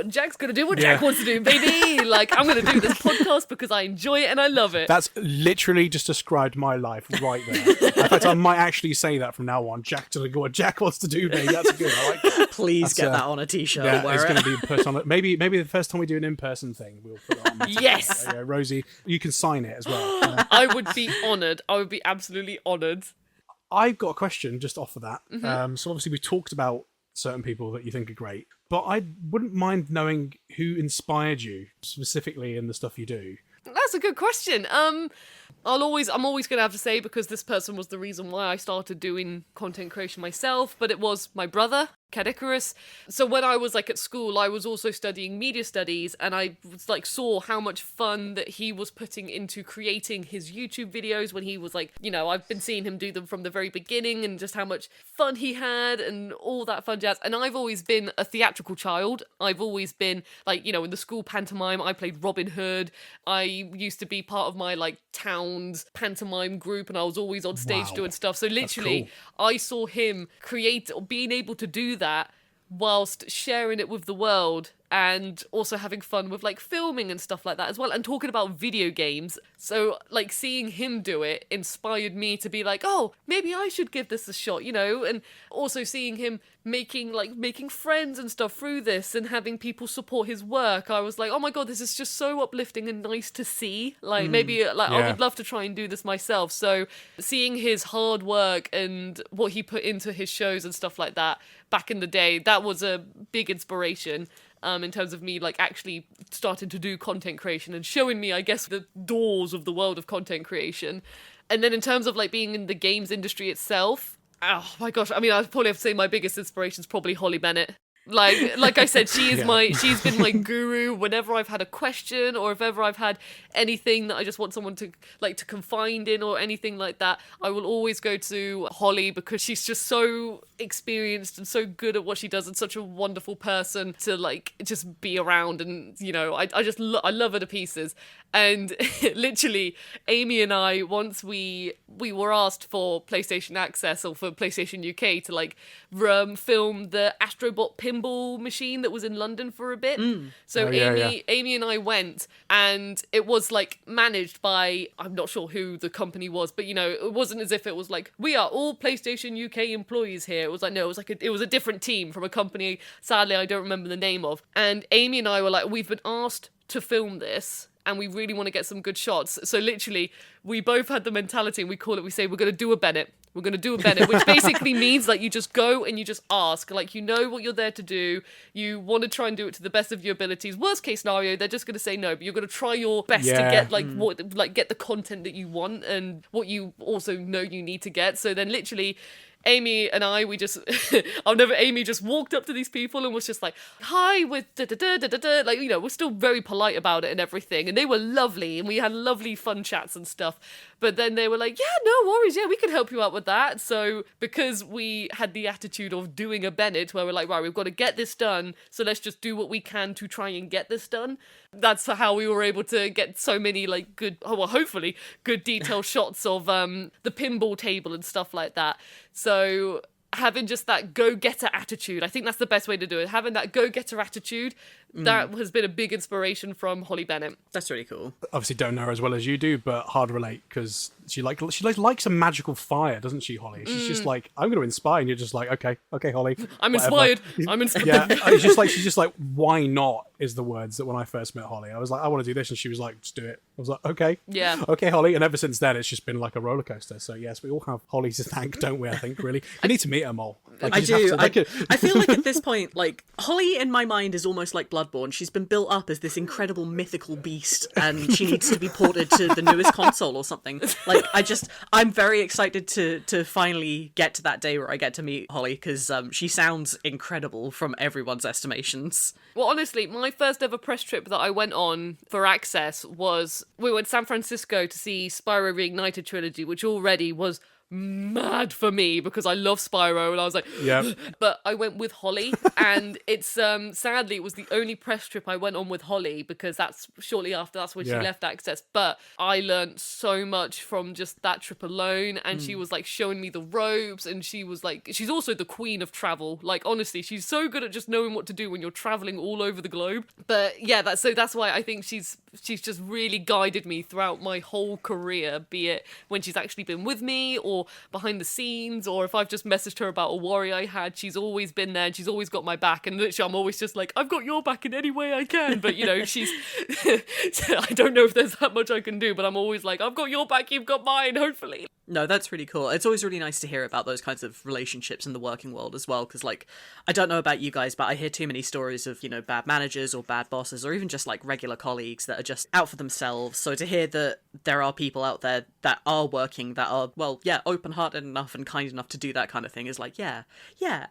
Jack's going to do what Jack wants to do, baby. Like, I'm going to do this podcast because I enjoy it and I love it. That's literally just described my life right there. In fact, I might actually say that from now on. Jack's going to do what Jack wants to do, baby. That's good. I like that. Please get that on a t-shirt. Yeah, it's going to be personal. Maybe the first time we do an in-person thing, we'll put it on. Yes. Rosie, you can sign it as well. I would be honoured. I would be absolutely honoured. I've got a question just off of that. So obviously we've talked about certain people that you think are great, but I wouldn't mind knowing who inspired you specifically in the stuff you do. That's a good question. I'm always going to have to say, because this person was the reason why I started doing content creation myself, but it was my brother, Caddick. So when I was like at school, I was also studying media studies, and I was like saw how much fun that he was putting into creating his YouTube videos when he was like, you know, I've been seeing him do them from the very beginning, and just how much fun he had and all that fun jazz. And I've always been a theatrical child. I've always been like, you know, in the school pantomime, I played Robin Hood. I used to be part of my like town's pantomime group, and I was always on stage doing stuff. So literally, I saw him create or being able to do that whilst sharing it with the world, and also having fun with like filming and stuff like that as well, and talking about video games. So like seeing him do it inspired me to be like, oh, maybe I should give this a shot, you know. And also seeing him making friends and stuff through this, and having people support his work, I was like, oh my god, this is just so uplifting and nice to see. Like maybe like I would love to try and do this myself. So seeing his hard work and what he put into his shows and stuff like that back in the day, that was a big inspiration. In terms of me like actually starting to do content creation and showing me, I guess, the doors of the world of content creation. And then in terms of like being in the games industry itself, oh my gosh, I mean, I'd probably have to say my biggest inspiration is probably Holly Bennett. Like I said, she's been my guru whenever I've had a question, or if ever I've had anything that I just want someone to confide in or anything like that. I will always go to Holly, because she's just so experienced and so good at what she does, and such a wonderful person to like just be around. And you know, I love her to pieces. And literally, Amy and I, once we were asked for PlayStation Access or for PlayStation UK to like film the Astrobot pinball machine that was in London for a bit. So Amy and I went, and it was like managed by, I'm not sure who the company was, but you know, it wasn't as if it was like, we are all PlayStation UK employees here. It was like, no, it was a different team from a company, sadly I don't remember the name of. And Amy and I were like, we've been asked to film this, and we really want to get some good shots. So literally, we both had the mentality, and we say, we're going to do a Bennett. We're going to do a Bennett, which basically means like you just go and you just ask. Like, you know what you're there to do. You want to try and do it to the best of your abilities. Worst case scenario, they're just going to say no, but you're going to try your best to get get the content that you want and what you also know you need to get. So then literally, Amy and I, Amy just walked up to these people and was just like, hi, with da-da-da-da-da-da. Like, you know, we're still very polite about it and everything. And they were lovely, and we had lovely fun chats and stuff. But then they were like, yeah, no worries, yeah, we can help you out with that. So because we had the attitude of doing a Bennett, where we're like, right, we've got to get this done, so let's just do what we can to try and get this done. That's how we were able to get so many like good, hopefully good detailed shots of the pinball table and stuff like that. So having just that go-getter attitude, I think that's the best way to do it. Having that go-getter attitude, that has been a big inspiration from Holly Bennett. That's really cool. Obviously don't know her as well as you do, but hard to relate, because she likes a magical fire, doesn't she, Holly? She's just like, I'm going to inspire, and you're just like, okay, Holly. I'm inspired. I'm inspired. Yeah, she's just like, why not? Is the words that when I first met Holly, I was like, I want to do this, and she was like, just do it. I was like, okay, yeah, okay, Holly. And ever since then, it's just been like a roller coaster. So yes, we all have Holly's to thank, don't we? I think really, you need to meet her, Mole. Like, I do. I feel like at this point, like Holly in my mind is almost like Bloodborne. She's been built up as this incredible mythical beast, and she needs to be ported to the newest console or something. Like I'm very excited to finally get to that day where I get to meet Holly, because she sounds incredible from everyone's estimations. Well, honestly, my first ever press trip that I went on for Access was, we went to San Francisco to see Spyro Reignited Trilogy, which already was mad for me because I love Spyro, and I was like, yeah. But I went with Holly, and it's sadly it was the only press trip I went on with Holly, because that's shortly after, that's when she left Access. But I learned so much from just that trip alone, and she was like showing me the ropes, and she was like, she's also the queen of travel. Like, honestly, she's so good at just knowing what to do when you're traveling all over the globe. But yeah, that's why I think she's just really guided me throughout my whole career, be it when she's actually been with me or behind the scenes, or if I've just messaged her about a worry I had, she's always been there, and she's always got my back. And literally, I'm always just like, I've got your back in any way I can. But you know, she's I don't know if there's that much I can do, but I'm always like, I've got your back, you've got mine, hopefully. No, that's really cool. It's always really nice to hear about those kinds of relationships in the working world as well, because, like, I don't know about you guys, but I hear too many stories of, bad managers or bad bosses or even just, like, regular colleagues that are just out for themselves. So to hear that there are people out there that are working, that are, well, yeah, open-hearted enough and kind enough to do that kind of thing is like, yeah,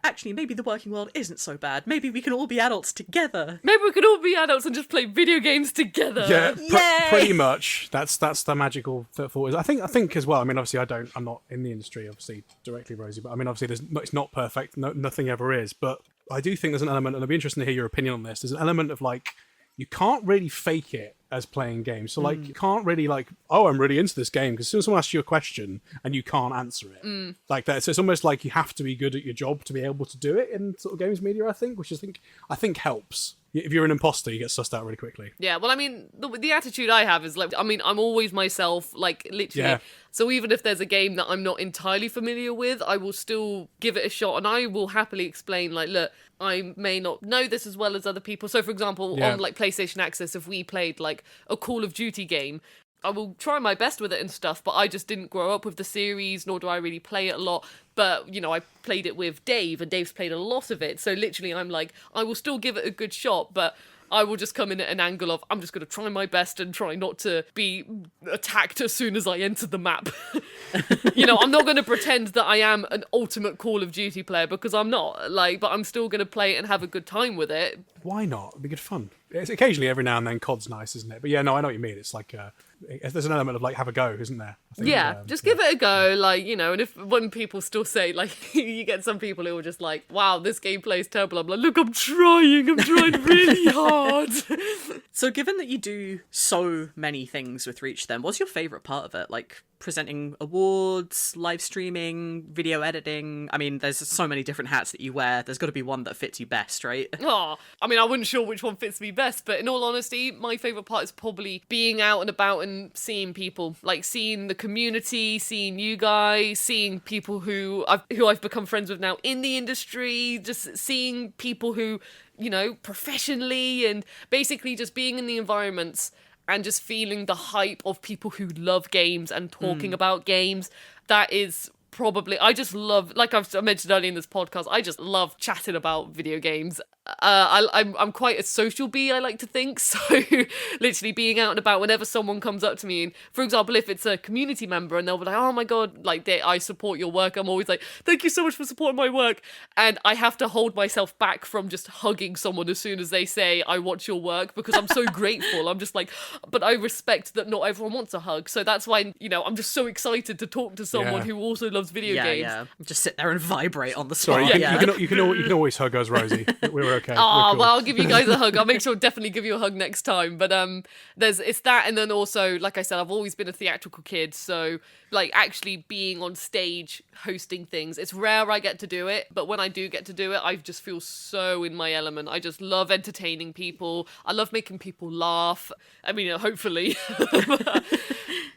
actually, maybe the working world isn't so bad. Maybe we can all be adults together. Maybe we could all be adults and just play video games together. Yeah, pretty much. That's the magical thought. I think as well. I mean, obviously, I'm not in the industry, obviously, directly, Rosie. But I mean, obviously, it's not perfect. Nothing ever is. But I do think there's an element, and I'd be interested to hear your opinion on this. There's an element of like, you can't really fake it as playing games. So like, you can't really like, oh, I'm really into this game, because as soon as someone asks you a question and you can't answer it, like that, so it's almost like you have to be good at your job to be able to do it in sort of games media. I think, which I think helps. If you're an imposter, you get sussed out really quickly. Yeah, well, I mean, the attitude I have is like, I mean, I'm always myself, like, literally. Yeah. So even if there's a game that I'm not entirely familiar with, I will still give it a shot, and I will happily explain, like, look, I may not know this as well as other people. So, for example, on, like, PlayStation Access, if we played, like, a Call of Duty game, I will try my best with it and stuff, but I just didn't grow up with the series, nor do I really play it a lot. But, I played it with Dave, and Dave's played a lot of it. So literally, I'm like, I will still give it a good shot, but I will just come in at an angle of, I'm just going to try my best and try not to be attacked as soon as I enter the map. I'm not going to pretend that I am an ultimate Call of Duty player, because I'm not. Like, but I'm still going to play it and have a good time with it. Why not? It'd be good fun. It's occasionally, every now and then, COD's nice, isn't it? But yeah, no, I know what you mean. It's like, there's an element of like, have a go, isn't there? I think, yeah, just give it a go, like, and when people still say, like, you get some people who are just like, wow, this gameplay is terrible, I'm like, look, I'm trying really hard. So given that you do so many things with Reach then, what's your favourite part of it? Like, presenting awards, live streaming, video editing? I mean, there's so many different hats that you wear. There's got to be one that fits you best, right? Oh, I mean, I wasn't sure which one fits me best, but in all honesty, my favourite part is probably being out and about and seeing people, like seeing the community, seeing you guys, seeing people who I've become friends with now in the industry, just seeing people who, professionally, and basically just being in the environments and just feeling the hype of people who love games and talking about games. That is probably, I just love, like I've mentioned earlier in this podcast, I just love chatting about video games. I'm quite a social bee, I like to think, so literally being out and about whenever someone comes up to me, and for example, if it's a community member and they'll be like, oh my god, like I support your work, I'm always like, thank you so much for supporting my work, and I have to hold myself back from just hugging someone as soon as they say I watch your work, because I'm so grateful. I'm just like, but I respect that not everyone wants a hug, so that's why, I'm just so excited to talk to someone who also loves video games. Yeah, just sit there and vibrite on the spot. Sorry, you can always hug us, Rosie. We're okay. Oh, cool. well, I'll give you guys a hug. I'll make sure definitely give you a hug next time. But it's that, and then also, like I said, I've always been a theatrical kid, so like actually being on stage hosting things, it's rare I get to do it, but when I do get to do it, I just feel so in my element. I just love entertaining people. I love making people laugh. I mean, hopefully.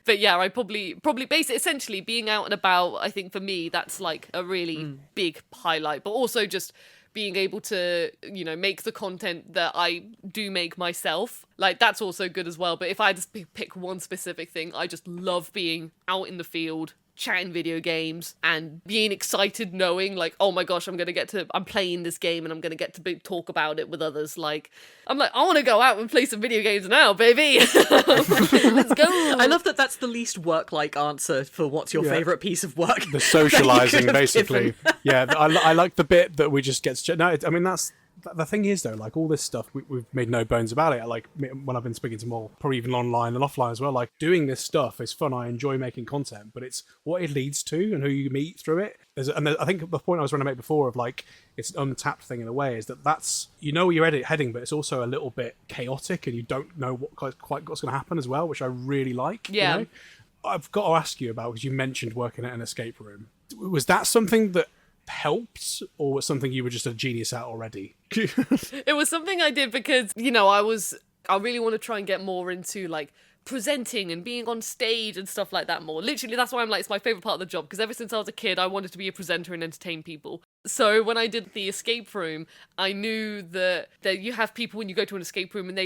But yeah, I probably base it essentially being out and about. I think for me, that's like a really big highlight, but also just being able to, make the content that I do make myself. Like, that's also good as well. But if I just pick one specific thing, I just love being out in the field, chatting video games, and being excited knowing, like, oh my gosh, I'm playing this game and I'm going to get to talk about it with others. Like, I'm like, I want to go out and play some video games now, baby. Let's go. I love that that's the least work-like answer for what's your favourite piece of work. The socialising, basically. Yeah, I like the bit that we just get to... No, I mean, that's... The thing is, though, like, all this stuff, we've made no bones about it. Like, when I've been speaking to more, probably even online and offline as well, like, doing this stuff is fun. I enjoy making content, but it's what it leads to and who you meet through it. I think the point I was trying to make before of, like, it's an untapped thing in a way, is that's, where you're heading, but it's also a little bit chaotic and you don't know quite what's going to happen as well, which I really like. Yeah. I've got to ask you about, because you mentioned working at an escape room. Was that something that helped, or was something you were just a genius at already? It was something I did because, I really want to try and get more into, like, presenting and being on stage and stuff like that more. Literally, that's why I'm like, it's my favourite part of the job, because ever since I was a kid, I wanted to be a presenter and entertain people. So when I did the escape room, I knew that you have people when you go to an escape room and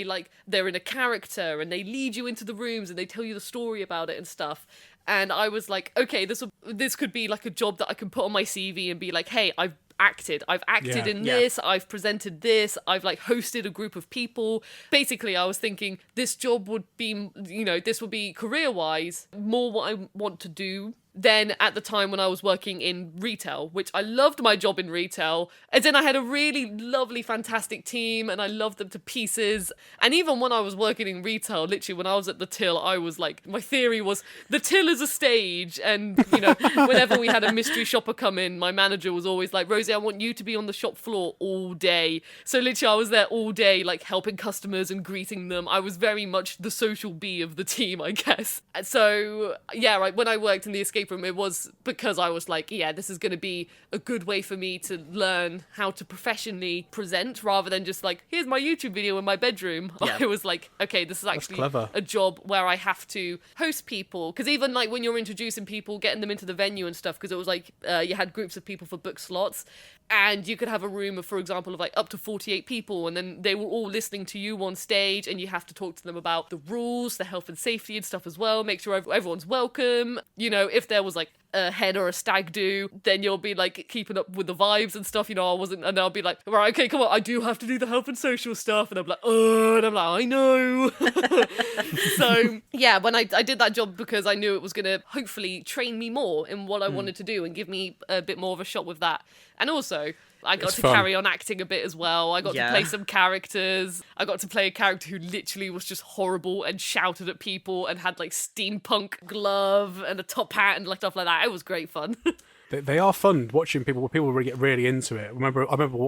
they're in a character and they lead you into the rooms and they tell you the story about it and stuff. And I was like, okay, this could be like a job that I can put on my CV and be like, hey, I've acted in this, I've presented this, I've like hosted a group of people. Basically, I was thinking this job would be, this would be career-wise more what I want to do than at the time when I was working in retail, which I loved my job in retail. And then I had a really lovely, fantastic team and I loved them to pieces. And even when I was working in retail, literally when I was at the till, I was like, my theory was the till is a stage. And, whenever we had a mystery shopper come in, my manager was always like, Rosie, I want you to be on the shop floor all day. So literally I was there all day, like helping customers and greeting them. I was very much the social bee of the team, I guess. So yeah, right, when I worked in the escape room, it was because I was like, yeah, this is going to be a good way for me to learn how to professionally present rather than just like, here's my YouTube video in my bedroom. Yeah. I was like, okay, this is actually a job where I have to host people. Because even like when you're introducing people, getting them into the venue and stuff, because it was like you had groups of people for book slots. And you could have a room of, for example, of like up to 48 people, and then they were all listening to you on stage, and you have to talk to them about the rules, the health and safety and stuff as well, make sure everyone's welcome. If there was like a hen or a stag do, then you'll be like keeping up with the vibes and stuff, and I'll be like, right, okay, come on, I do have to do the health and social stuff, and I'm like, oh, and I'm like, I know. So yeah, when I did that job because I knew it was gonna hopefully train me more in what I wanted to do and give me a bit more of a shot with that. And also, I got to carry on acting a bit as well. I got to play some characters. I got to play a character who literally was just horrible and shouted at people and had like steampunk glove and a top hat and stuff like that. It was great fun. They are fun watching people really get really into it. I remember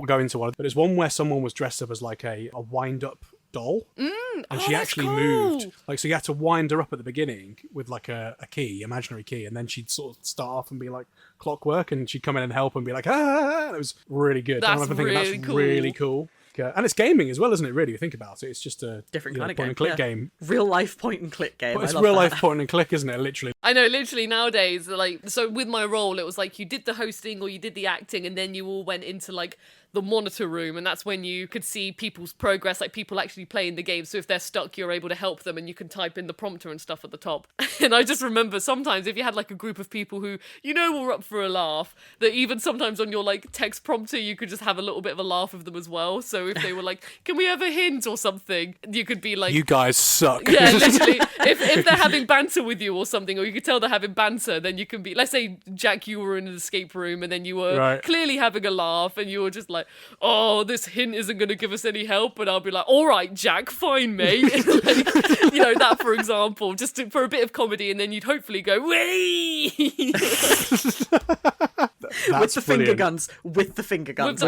going to one, but there's one where someone was dressed up as like a wind-up doll, and she actually moved. Like, so you had to wind her up at the beginning with like a key, imaginary key, and then she'd sort of start off and be like clockwork, and she'd come in and help and be like, ah. And it was really good. That's really cool. And it's gaming as well, isn't it? Really, if you think about it, it's just a different kind of point and click game. Real life point and click game. But it's real life point and click, isn't it? Literally. I know. Literally nowadays, like, so with my role, it was like you did the hosting or you did the acting, and then you all went into like the monitor room, and that's when you could see people's progress, like people actually playing the game. So if they're stuck, you're able to help them, and you can type in the prompter and stuff at the top. And I just remember sometimes if you had like a group of people who were up for a laugh, that even sometimes on your like text prompter you could just have a little bit of a laugh with them as well. So if they were like, can we have a hint or something, you could be like, you guys suck. Yeah, literally. if they're having banter with you or something, or you could tell they're having banter, then you can be, let's say Jack, you were in an escape room and then you were clearly having a laugh and you were just like, oh, this hint isn't going to give us any help, and I'll be like, all right, Jack, fine, mate. Like, that, for example, just for a bit of comedy, and then you'd hopefully go, wee! With the finger guns.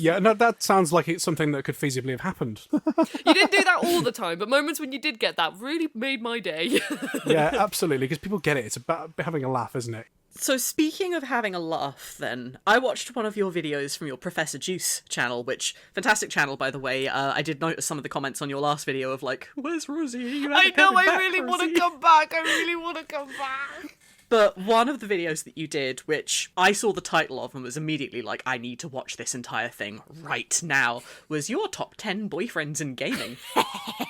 Yeah, no, that sounds like it's something that could feasibly have happened. You didn't do that all the time, but moments when you did get that really made my day. Yeah, absolutely, because people get it. It's about having a laugh, isn't it? So speaking of having a laugh, then, I watched one of your videos from your Professor Juice channel, which, fantastic channel, by the way. I did notice some of the comments on your last video of like, where's Rosie? I know, I really want to come back. I really want to come back. But one of the videos that you did, which I saw the title of and was immediately like, I need to watch this entire thing right now, was your top 10 boyfriends in gaming.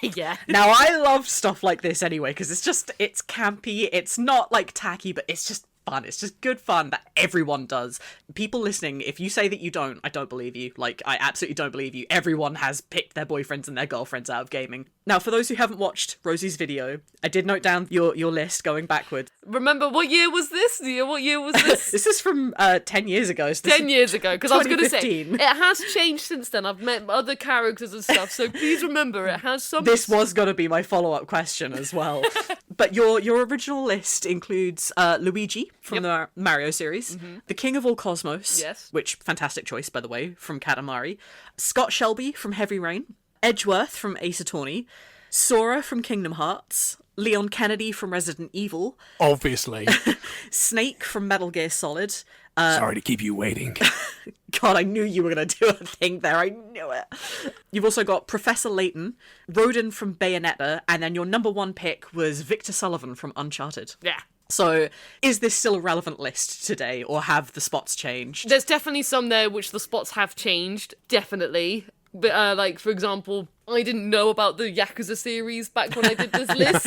Yeah. Now, I love stuff like this anyway, because it's campy, it's not like tacky, but it's just fun. It's just good fun that everyone does. People listening, if you say that you don't, I don't believe you. Like, I absolutely don't believe you. Everyone has picked their boyfriends and their girlfriends out of gaming. Now, for those who haven't watched Rosie's video, I did note down your list going backward. Remember, what year was this? What year was this? This is from 10 years ago. So 10 years ago, because I was going to say, 2015. it has changed since then. I've met other characters and stuff, so please remember, it has some... This was going to be my follow-up question as well. But your original list includes Luigi from the Mario series, the King of All Cosmos, which, fantastic choice, by the way, from Katamari, Scott Shelby from Heavy Rain, Edgeworth from Ace Attorney, Sora from Kingdom Hearts, Leon Kennedy from Resident Evil, obviously, Snake from Metal Gear Solid. Sorry to keep you waiting. God, I knew you were going to do a thing there. I knew it. You've also got Professor Layton, Rodin from Bayonetta, and then your number one pick was Victor Sullivan from Uncharted. Yeah. So, is this still a relevant list today, or have the spots changed? There's definitely some there which the spots have changed, definitely. But, like, for example, I didn't know about the Yakuza series back when I did this list.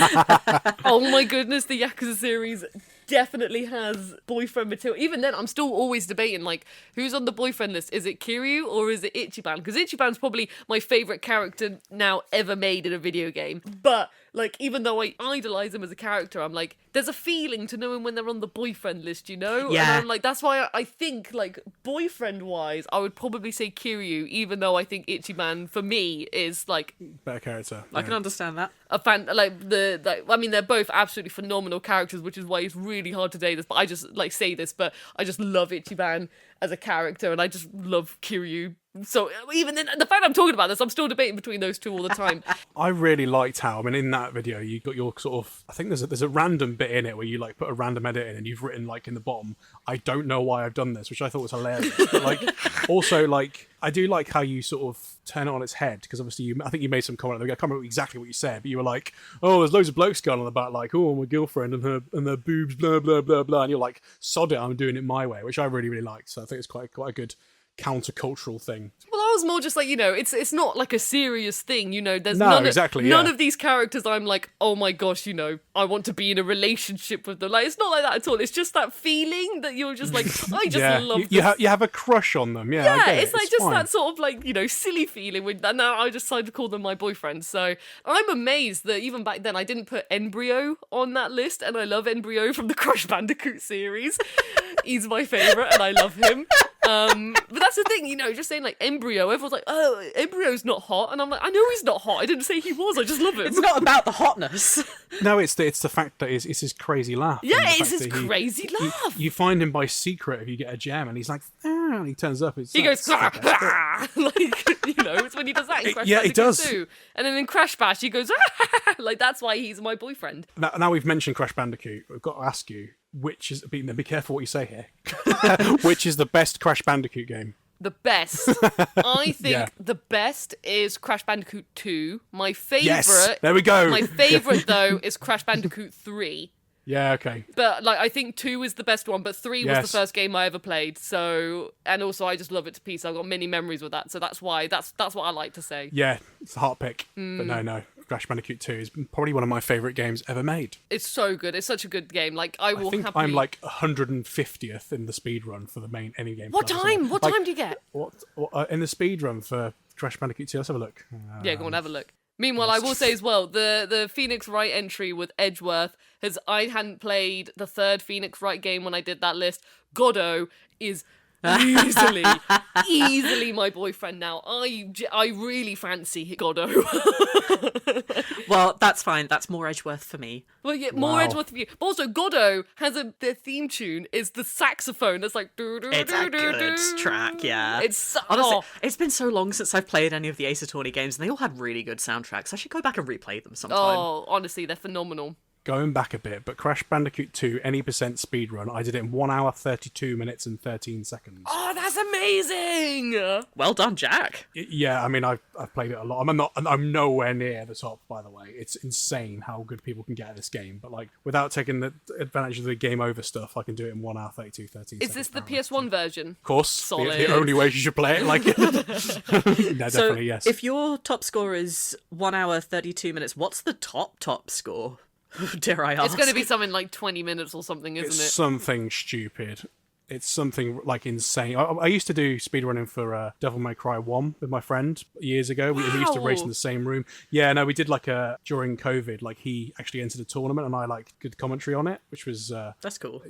Oh my goodness, the Yakuza series definitely has boyfriend material. Even then, I'm still always debating, like, who's on the boyfriend list? Is it Kiryu or is it Ichiban? Because Ichiban's probably my favourite character now ever made in a video game. But, like, even though I idolise him as a character, I'm like, there's a feeling to knowing when they're on the boyfriend list, you know? Yeah. And I'm like, that's why I think, like, boyfriend-wise, I would probably say Kiryu, even though I think Ichiban, for me, is, like... Better character. I can understand that. a fan, I mean, they're both absolutely phenomenal characters, which is why it's really hard to say this, but I just, like, say this, but I just love Ichiban as a character, and I just love Kiryu. So even then, the fact I'm talking about this, I'm still debating between those two all the time. I really liked how, I mean, in that video, you got your sort of, I think there's a random bit in it where you like put a random edit in and you've written like in the bottom, I don't know why I've done this, which I thought was hilarious. But like, also like, I do like how you sort of turn it on its head, because obviously I think you made some comment, I can't remember exactly what you said, but you were like, oh, there's loads of blokes going on about like, oh, my girlfriend and their boobs, blah, blah, blah, blah, and you're like, sod it, I'm doing it my way, which I really, really liked. So I think it's quite a good countercultural thing. Well, I was more just like, you know, it's not like a serious thing, you know, there's none none of these characters I'm like, oh my gosh, you know, I want to be in a relationship with them. Like, it's not like that at all. It's just that feeling that you're just like, I just love this. You have a crush on them, yeah. Yeah, I get it's it. like just fine. that sort of like, you know, silly feeling. And now I decided to call them my boyfriends. So I'm amazed that even back then I didn't put Embryo on that list, and I love Embryo from the Crash Bandicoot series. He's my favourite and I love him. But that's the thing, you know, just saying like Embryo, everyone's like, oh, Embryo's not hot, and I'm like, I know he's not hot, I didn't say he was, I just love him. It's not about the hotness. No, it's the fact that it's his crazy laugh. Yeah, and the it's fact his that crazy laugh. You find him by secret if you get a gem, and he's like, ah, and he turns up. He goes, like, you know, it's when he does that in Crash Yeah, he Bandicoot does. 2. And then in Crash Bash, he goes, like, that's why he's my boyfriend. Now we've mentioned Crash Bandicoot, we've got to ask you, which is, be careful what you say here, which is the best Crash Bandicoot game? The best. I think the best is Crash Bandicoot 2. My favourite... Yes, there we go. My favourite, though, is Crash Bandicoot 3. Yeah, okay. But, like, I think 2 is the best one, but 3 was Yes. the first game I ever played, so... And also, I just love it to pieces. I've got many memories with that, so that's why... That's what I like to say. Yeah, it's a heart pick. But no. Crash Bandicoot 2 is probably one of my favourite games ever made. It's so good. It's such a good game. Like, I will think happily... I'm like 150th in the speed run for the main any game. What plus, time? isn't it? What Like, time do you get? What in the speed run for Crash Bandicoot 2? Let's have a look. Yeah, go on, have a look. Meanwhile, I will say as well, the Phoenix Wright entry with Edgeworth, because I hadn't played the third Phoenix Wright game when I did that list. Godot is easily my boyfriend now. I really fancy Godot. Well, that's fine. That's more Edgeworth for me. Well, yeah, more Wow. Edgeworth for you. But also, Godot has their theme tune is the saxophone. That's like... It's a good track, yeah. It's so... Honestly, it's been so long since I've played any of the Ace Attorney games, and they all had really good soundtracks. I should go back and replay them sometime. Oh, honestly, they're phenomenal. Going back a bit, but Crash Bandicoot 2 any percent speed run, I did it in 1 hour 32 minutes and 13 seconds. Oh, that's amazing! Well done, Jack. Yeah, I mean I've played it a lot. I'm nowhere near the top, by the way. It's insane how good people can get at this game. But like without taking the advantage of the game over stuff, I can do it in 1 hour 32, 13 seconds. Is this the apparently. PS1 version? Of course, Solid. the only way you should play it. Like, no, definitely So, yes. if your top score is 1 hour 32 minutes, what's the top score? Dare I ask? It's going to be something like 20 minutes or something, isn't It's it? something stupid. It's something like insane. I used to do speedrunning for Devil May Cry 1 with my friend years ago. We used to race in the same room. Yeah, no, we did like during COVID, like he actually entered a tournament and I like did commentary on it, which was That's cool.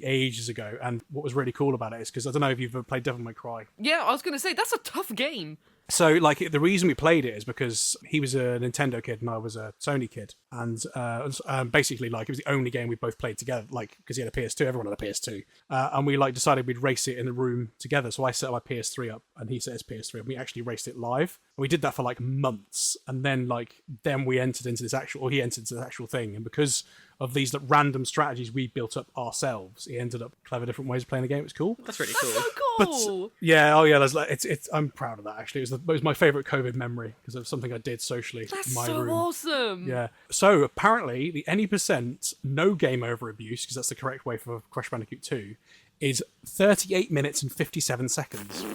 ages ago. And what was really cool about it is because I don't know if you've ever played Devil May Cry. Yeah, I was going to say, that's a tough game. So, like, the reason we played it is because he was a Nintendo kid and I was a Sony kid. And basically, like, it was the only game we both played together, like, because he had a PS2, everyone had a PS2. And we, like, decided we'd race it in the room together. So I set my PS3 up and he set his PS3 up and we actually raced it live. And we did that for, like, months. And then, then we entered into this he entered into this actual thing. And because of these like, random strategies we built up ourselves, he ended up clever different ways of playing the game. It was cool. That's really That's cool. so cool. But yeah, oh yeah, there's like it's. I'm proud of that actually. It was my favorite COVID memory because of something I did socially That's in my so room. awesome. Yeah. So apparently, the any percent no game over abuse, because that's the correct way for Crash Bandicoot 2, is 38 minutes and 57 seconds.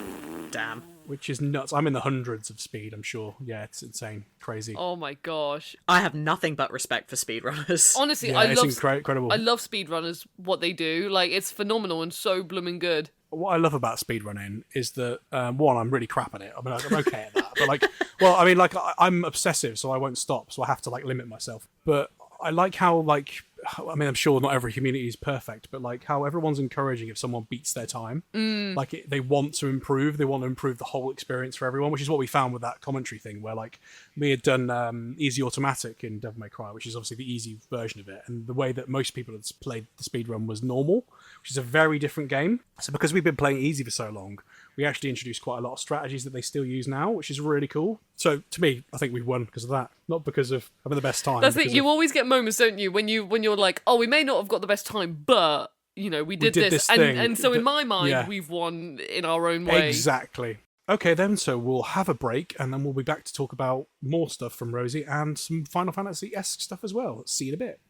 Damn. which is nuts. I'm in the hundreds of speed, I'm sure. Yeah, it's insane. Crazy. Oh my gosh. I have nothing but respect for speedrunners. Honestly, Yeah, it's incredible. I love speedrunners, what they do. Like, it's phenomenal and so blooming good. What I love about speedrunning is that, one, I'm really crap at it. I mean, I'm okay at that. But, like, well, I mean, like, I'm obsessive, so I won't stop. So I have to, like, limit myself. But I like how, like, I mean, I'm sure not every community is perfect, but, like, how everyone's encouraging if someone beats their time. Like, they want to improve. They want to improve the whole experience for everyone, which is what we found with that commentary thing, where, like, me had done Easy Automatic in Devil May Cry, which is obviously the easy version of it. And the way that most people had played the speedrun was normal, which is a very different game. So because we've been playing easy for so long, we actually introduced quite a lot of strategies that they still use now, which is really cool. So to me, I think we've won because of that, not because of having the best time. That's it. You always get moments, don't you, when you're like, oh, we may not have got the best time, but you know, we did this thing. And so in my mind, we've won in our own way. Exactly. Okay, then, so we'll have a break, and then we'll be back to talk about more stuff from Rosie and some Final Fantasy-esque stuff as well. Let's see you in a bit.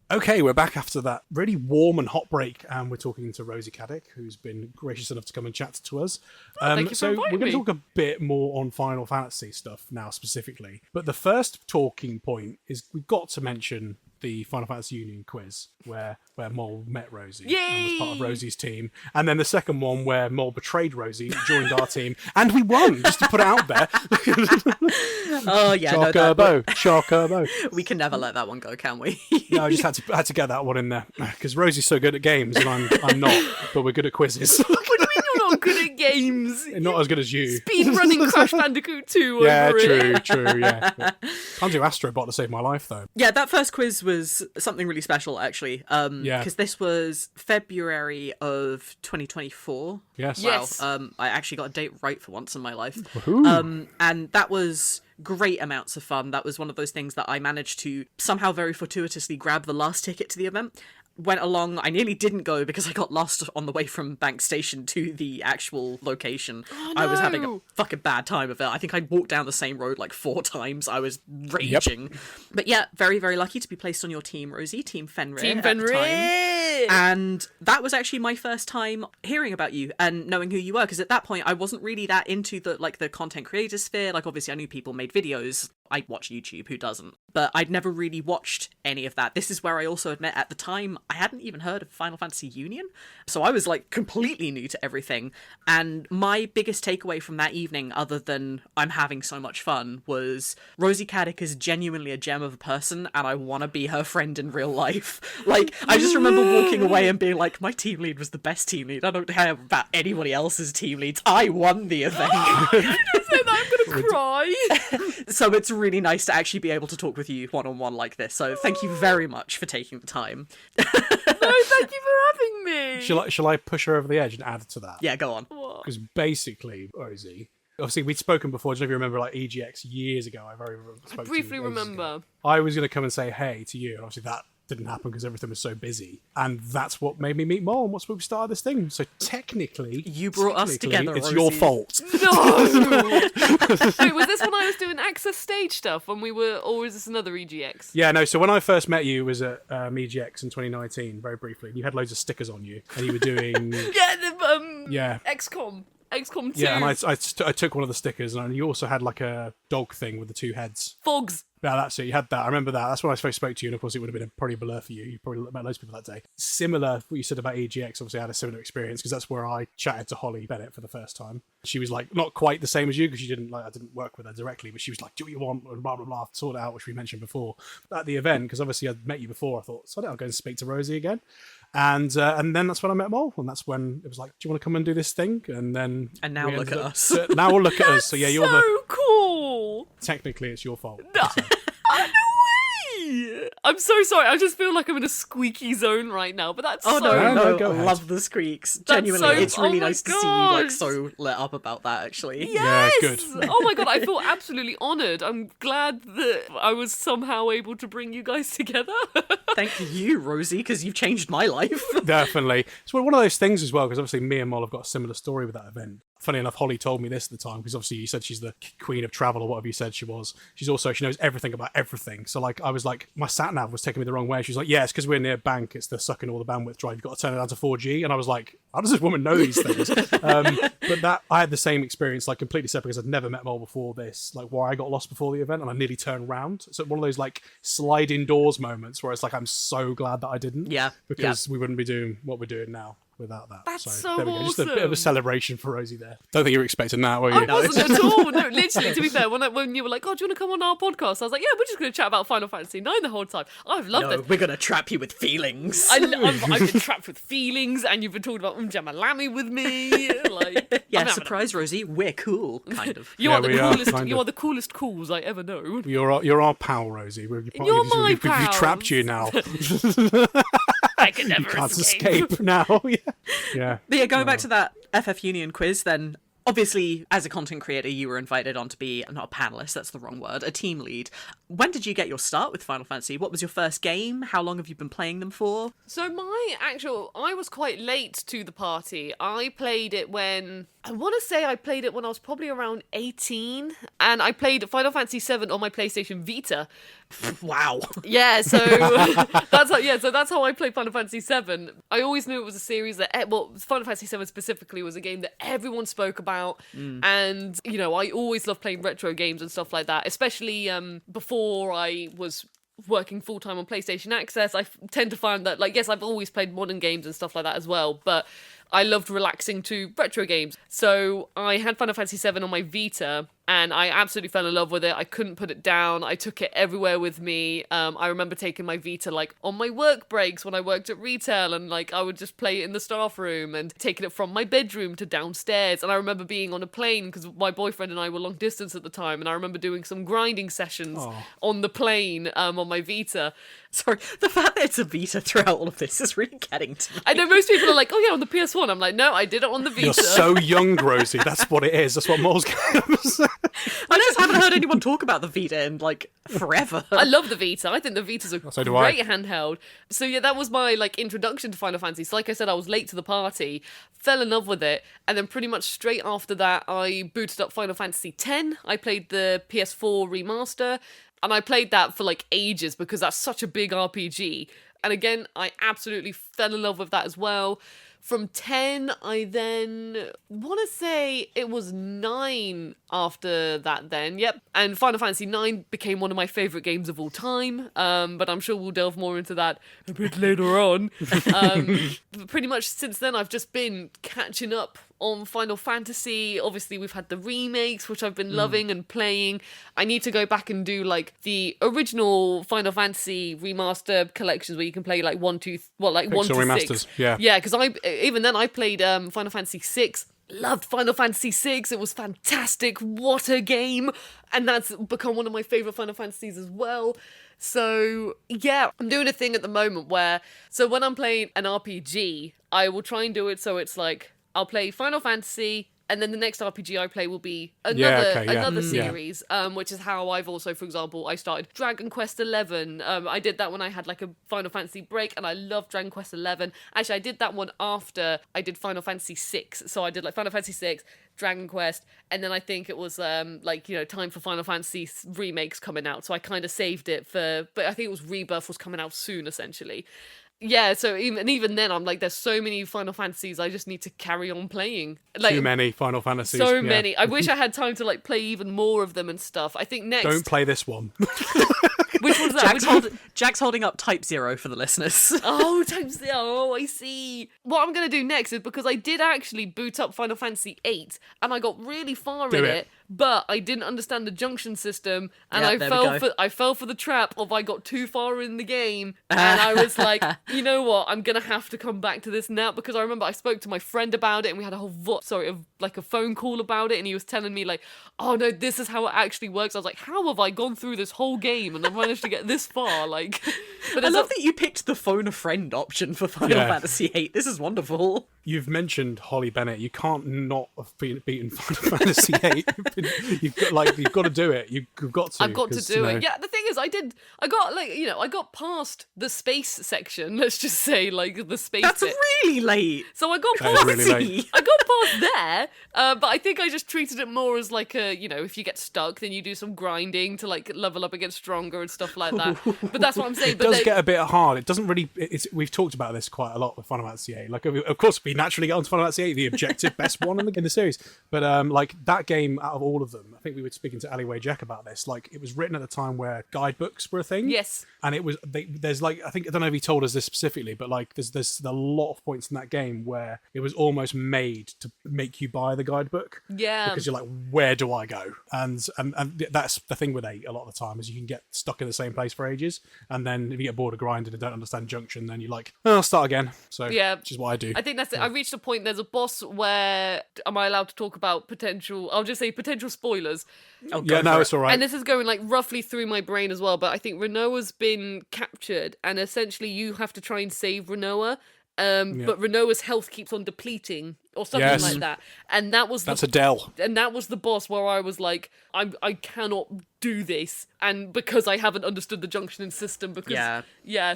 Okay, we're back after that really warm and hot break, and we're talking to Rosie Caddick, who's been gracious enough to come and chat to us. Thank you for so inviting we're going to me. talk a bit more on Final Fantasy stuff now specifically. But the first talking point is we've got to mention the Final Fantasy Union quiz where Mol met Rosie and was part of Rosie's team. And then the second one where Mol betrayed Rosie, joined our team, and we won, just to put it out there. Oh yeah, Sharkerbo. We can never let that one go, can we? No, I just had to get that one in there because Rosie's so good at games and I'm not, but we're good at quizzes. What do you mean you're not good at games? Not as good as you. Speedrunning Crash Bandicoot 2 Yeah, over it. true, yeah. Can't do Astrobot to save my life, though. Yeah, that first quiz was something really special, actually. Because this was February of 2024. Yes. Wow. Yes. I actually got a date right for once in my life. Woohoo. And that was great amounts of fun. That was one of those things that I managed to somehow very fortuitously grab the last ticket to the event. Went along, I nearly didn't go because I got lost on the way from Bank Station to the actual location. Oh, I was having a no. fucking bad time of it. I think I walked down the same road like 4 times. I was raging. But yeah, very, very lucky to be placed on your team, Rosie, Team Fenrir. Team at the Fenrir! time. And that was actually my first time hearing about you and knowing who you were, because at that point I wasn't really that into the content creator sphere. Like, obviously I knew people made videos. I watch YouTube, who doesn't? But I'd never really watched any of that. This is where I also admit at the time I hadn't even heard of Final Fantasy Union. So I was like completely new to everything. And my biggest takeaway from that evening, other than I'm having so much fun, was Rosie Caddick is genuinely a gem of a person and I want to be her friend in real life. Like, I just remember walking away and being like, my team lead was the best team lead. I don't care about anybody else's team leads. I won the event. You just said that, I'm gonna cry. So it's really nice to actually be able to talk with you one-on-one like this. So thank you very much for taking the time. No, thank you for having me. Shall I push her over the edge and add to that? Yeah, go on. What? Because basically, Rosie, obviously we'd spoken before. I don't know if you remember, like EGX years ago. I briefly remember. I was going to come and say hey to you, and obviously that didn't happen because everything was so busy. And that's what made me meet Mol, and what's what we started this thing. So technically, You brought us together, It's Rosie. your fault. No! Wait, was this when I was doing Access Stage stuff when we were, or was this another EGX? Yeah, no. So when I first met you was at EGX in 2019, very briefly. And you had loads of stickers on you, and you were doing Yeah, the yeah. XCOM 2. Yeah, and I took one of the stickers, and you also had like a dog thing with the 2 heads. Fogs. Yeah, that's it. You had that. I remember that. That's when I first spoke to you, and of course, it would have been probably a blur for you. You probably met loads of people that day. Similar, what you said about EGX, obviously, I had a similar experience because that's where I chatted to Holly Bennett for the first time. She was like, not quite the same as you because I didn't work with her directly, but she was like, do what you want, and blah, blah, blah, sort it out, which we mentioned before. At the event, because obviously I'd met you before, I thought, so I'll go and speak to Rosie again. And then that's when I met Mol, and that's when it was like, do you want to come and do this thing? And then And now look at us. Now we'll look at us. So yeah, you're So cool. technically it's your fault. No. So- Oh, no way! I'm so sorry. I just feel like I'm in a squeaky zone right now, but that's Oh so... no, No, no, go I ahead. love the squeaks. Genuinely, so- it's really oh my nice to see you like gosh. so lit up about that actually. Yes! Yeah, good. Oh my god, I feel absolutely honoured. I'm glad that I was somehow able to bring you guys together. Thank you, Rosie, because you've changed my life. Definitely. It's one of those things as well, because obviously me and Mol have got a similar story with that event. Funny enough, Holly told me this at the time, because obviously you said she's the queen of travel or whatever you said she was. She knows everything about everything. So like, I was like, my sat-nav was taking me the wrong way. She was like, yeah, it's because we're near bank. It's the sucking all the bandwidth drive. You've got to turn it down to 4G. And I was like, how does this woman know these things? But that I had the same experience, like completely separate, because I'd never met Mole before this. Like why I got lost before the event, and I nearly turned round. So one of those like slide indoors moments where it's like I'm so glad that I didn't. Yeah, because we wouldn't be doing what we're doing now without that. That's so there we go. Just a bit of awesome. a celebration for Rosie there. Don't think you were expecting that, were you? I wasn't at all. No, literally, to be fair, when you were like, "Oh, do you want to come on our podcast?" I was like, "Yeah, we're just going to chat about Final Fantasy IX the whole time." I've loved No, it. we're gonna trap you with feelings. I've been trapped with feelings, and you've been talking about Jamalami with me. Like, yeah, I'm having surprise, Rosie. We're cool, kind of. You Yeah, are the we are, coolest. kind You of. are the coolest cools I ever know. You're our pal, Rosie. We've my trapped you now. I can never Can't escape. escape now. Yeah. But yeah, going back to that FF Union quiz, then obviously, as a content creator, you were invited on to be, not a panelist, that's the wrong word, a team lead. When did you get your start with Final Fantasy? What was your first game? How long have you been playing them for? So I was quite late to the party. I played it when I played it when I was probably around 18, and I played Final Fantasy VII on my PlayStation Vita. Wow. Yeah, so that's how I played Final Fantasy VII. I always knew it was a series that, Final Fantasy VII specifically was a game that everyone spoke about, and I always loved playing retro games and stuff like that, especially before I was working full-time on PlayStation Access. I tend to find that, like, yes, I've always played modern games and stuff like that as well, but I loved relaxing to retro games. So I had Final Fantasy VII on my Vita, and I absolutely fell in love with it. I couldn't put it down. I took it everywhere with me. I remember taking my Vita, like, on my work breaks when I worked at retail, and, like, I would just play it in the staff room, and taking it from my bedroom to downstairs. And I remember being on a plane, because my boyfriend and I were long distance at the time, and I remember doing some grinding sessions on the plane on my Vita. Sorry, the fact that it's a Vita throughout all of this is really getting to me. I know most people are like, "Oh yeah, on the PS1." I'm like, "No, I did it on the Vita." You're so young, Rosie. That's what it is. That's what Mole's games. I just haven't heard anyone talk about the Vita in, like, forever. I love the Vita. I think the Vita's a So do I. great handheld. So yeah, that was my, like, introduction to Final Fantasy. So like I said, I was late to the party, fell in love with it, and then pretty much straight after that, I booted up Final Fantasy X. I played the PS4 remaster, and I played that for, like, ages because that's such a big RPG. And again, I absolutely fell in love with that as well. From 10, I then want to say it was 9 after that then. Yep. And Final Fantasy 9 became one of my favourite games of all time. But I'm sure we'll delve more into that a bit later on. Pretty much since then, I've just been catching up on Final Fantasy. Obviously, we've had the remakes, which I've been loving and playing. I need to go back and do, like, the original Final Fantasy remaster collections where you can play, like, 1 to 6. remasters, yeah. Yeah, because even then I played Final Fantasy VI. Loved Final Fantasy VI. It was fantastic. What a game. And that's become one of my favourite Final Fantasies as well. So, yeah, I'm doing a thing at the moment where, so when I'm playing an RPG, I will try and do it so it's like, I'll play Final Fantasy, and then the next RPG I play will be another series, which is how I've also, for example, I started Dragon Quest XI. I did that when I had, like, a Final Fantasy break, and I loved Dragon Quest XI. Actually, I did that one after I did Final Fantasy VI. So I did, like, Final Fantasy VI, Dragon Quest, and then I think it was, time for Final Fantasy remakes coming out. So I kind of saved it but I think it was Rebirth was coming out soon, essentially. Yeah, so even then, I'm like, there's so many Final Fantasies I just need to carry on playing. Like, Too many Final Fantasies. So many. I wish I had time to, like, play even more of them and stuff. I think next... Don't play this one. Which one's that? Jack's holding up Type 0 for the listeners. Oh, I see. What I'm going to do next is, because I did actually boot up Final Fantasy VIII, and I got really far in it, but I didn't understand the junction system, and I fell for the trap of I got too far in the game, and I was like, you know what, I'm going to have to come back to this now, because I remember I spoke to my friend about it, and we had a whole a phone call about it, and he was telling me, like, oh no, this is how it actually works. I was like, how have I gone through this whole game and I've managed to get this far? Like, but I love that you picked the phone a friend option for Final Fantasy VIII. This is wonderful. You've mentioned Holly Bennett. You can't not have beaten Final Fantasy VIII you've got to do it. You've got to. I've got to do it. Yeah, the thing is, I got past the space section. Let's just say, like, the space That's bit. really late. So I got That is past really late. I got past there, but I think I just treated it more as like a, if you get stuck, then you do some grinding to like level up and get stronger and stuff like that. But that's what I'm saying. It does get a bit hard. It doesn't really. We've talked about this quite a lot with Final Fantasy VIII. Like, of course, we naturally get onto Final Fantasy VIII, the objective best one in the series. But like that game, out of all of them, I think we were speaking to Alleyway Jack about this. Like, it was written at the time where guidebooks were a thing. Yes. And it was there's like, I don't know if he told us this specifically, but like there's a lot of points in that game where it was almost made to make you buy the guidebook. Yeah. Because you're like, where do I go? And that's the thing with 8 a lot of the time, is you can get stuck in the same place for ages, and then if you get bored of grinding and don't understand junction, then you're like, oh, I'll start again. So yeah, which is what I do. I think that's it. I reached a point. There's a boss where, am I allowed to talk about potential? I'll just say potential spoilers. Oh, Yeah, no, it's all right. And this is going like roughly through my brain as well, but I think Renoa's been captured, and essentially you have to try and save Renoa. But Renoa's health keeps on depleting, or something like that. And that's Adele. And that was the boss where I was like, I cannot do this, and because I haven't understood the junctioning system, because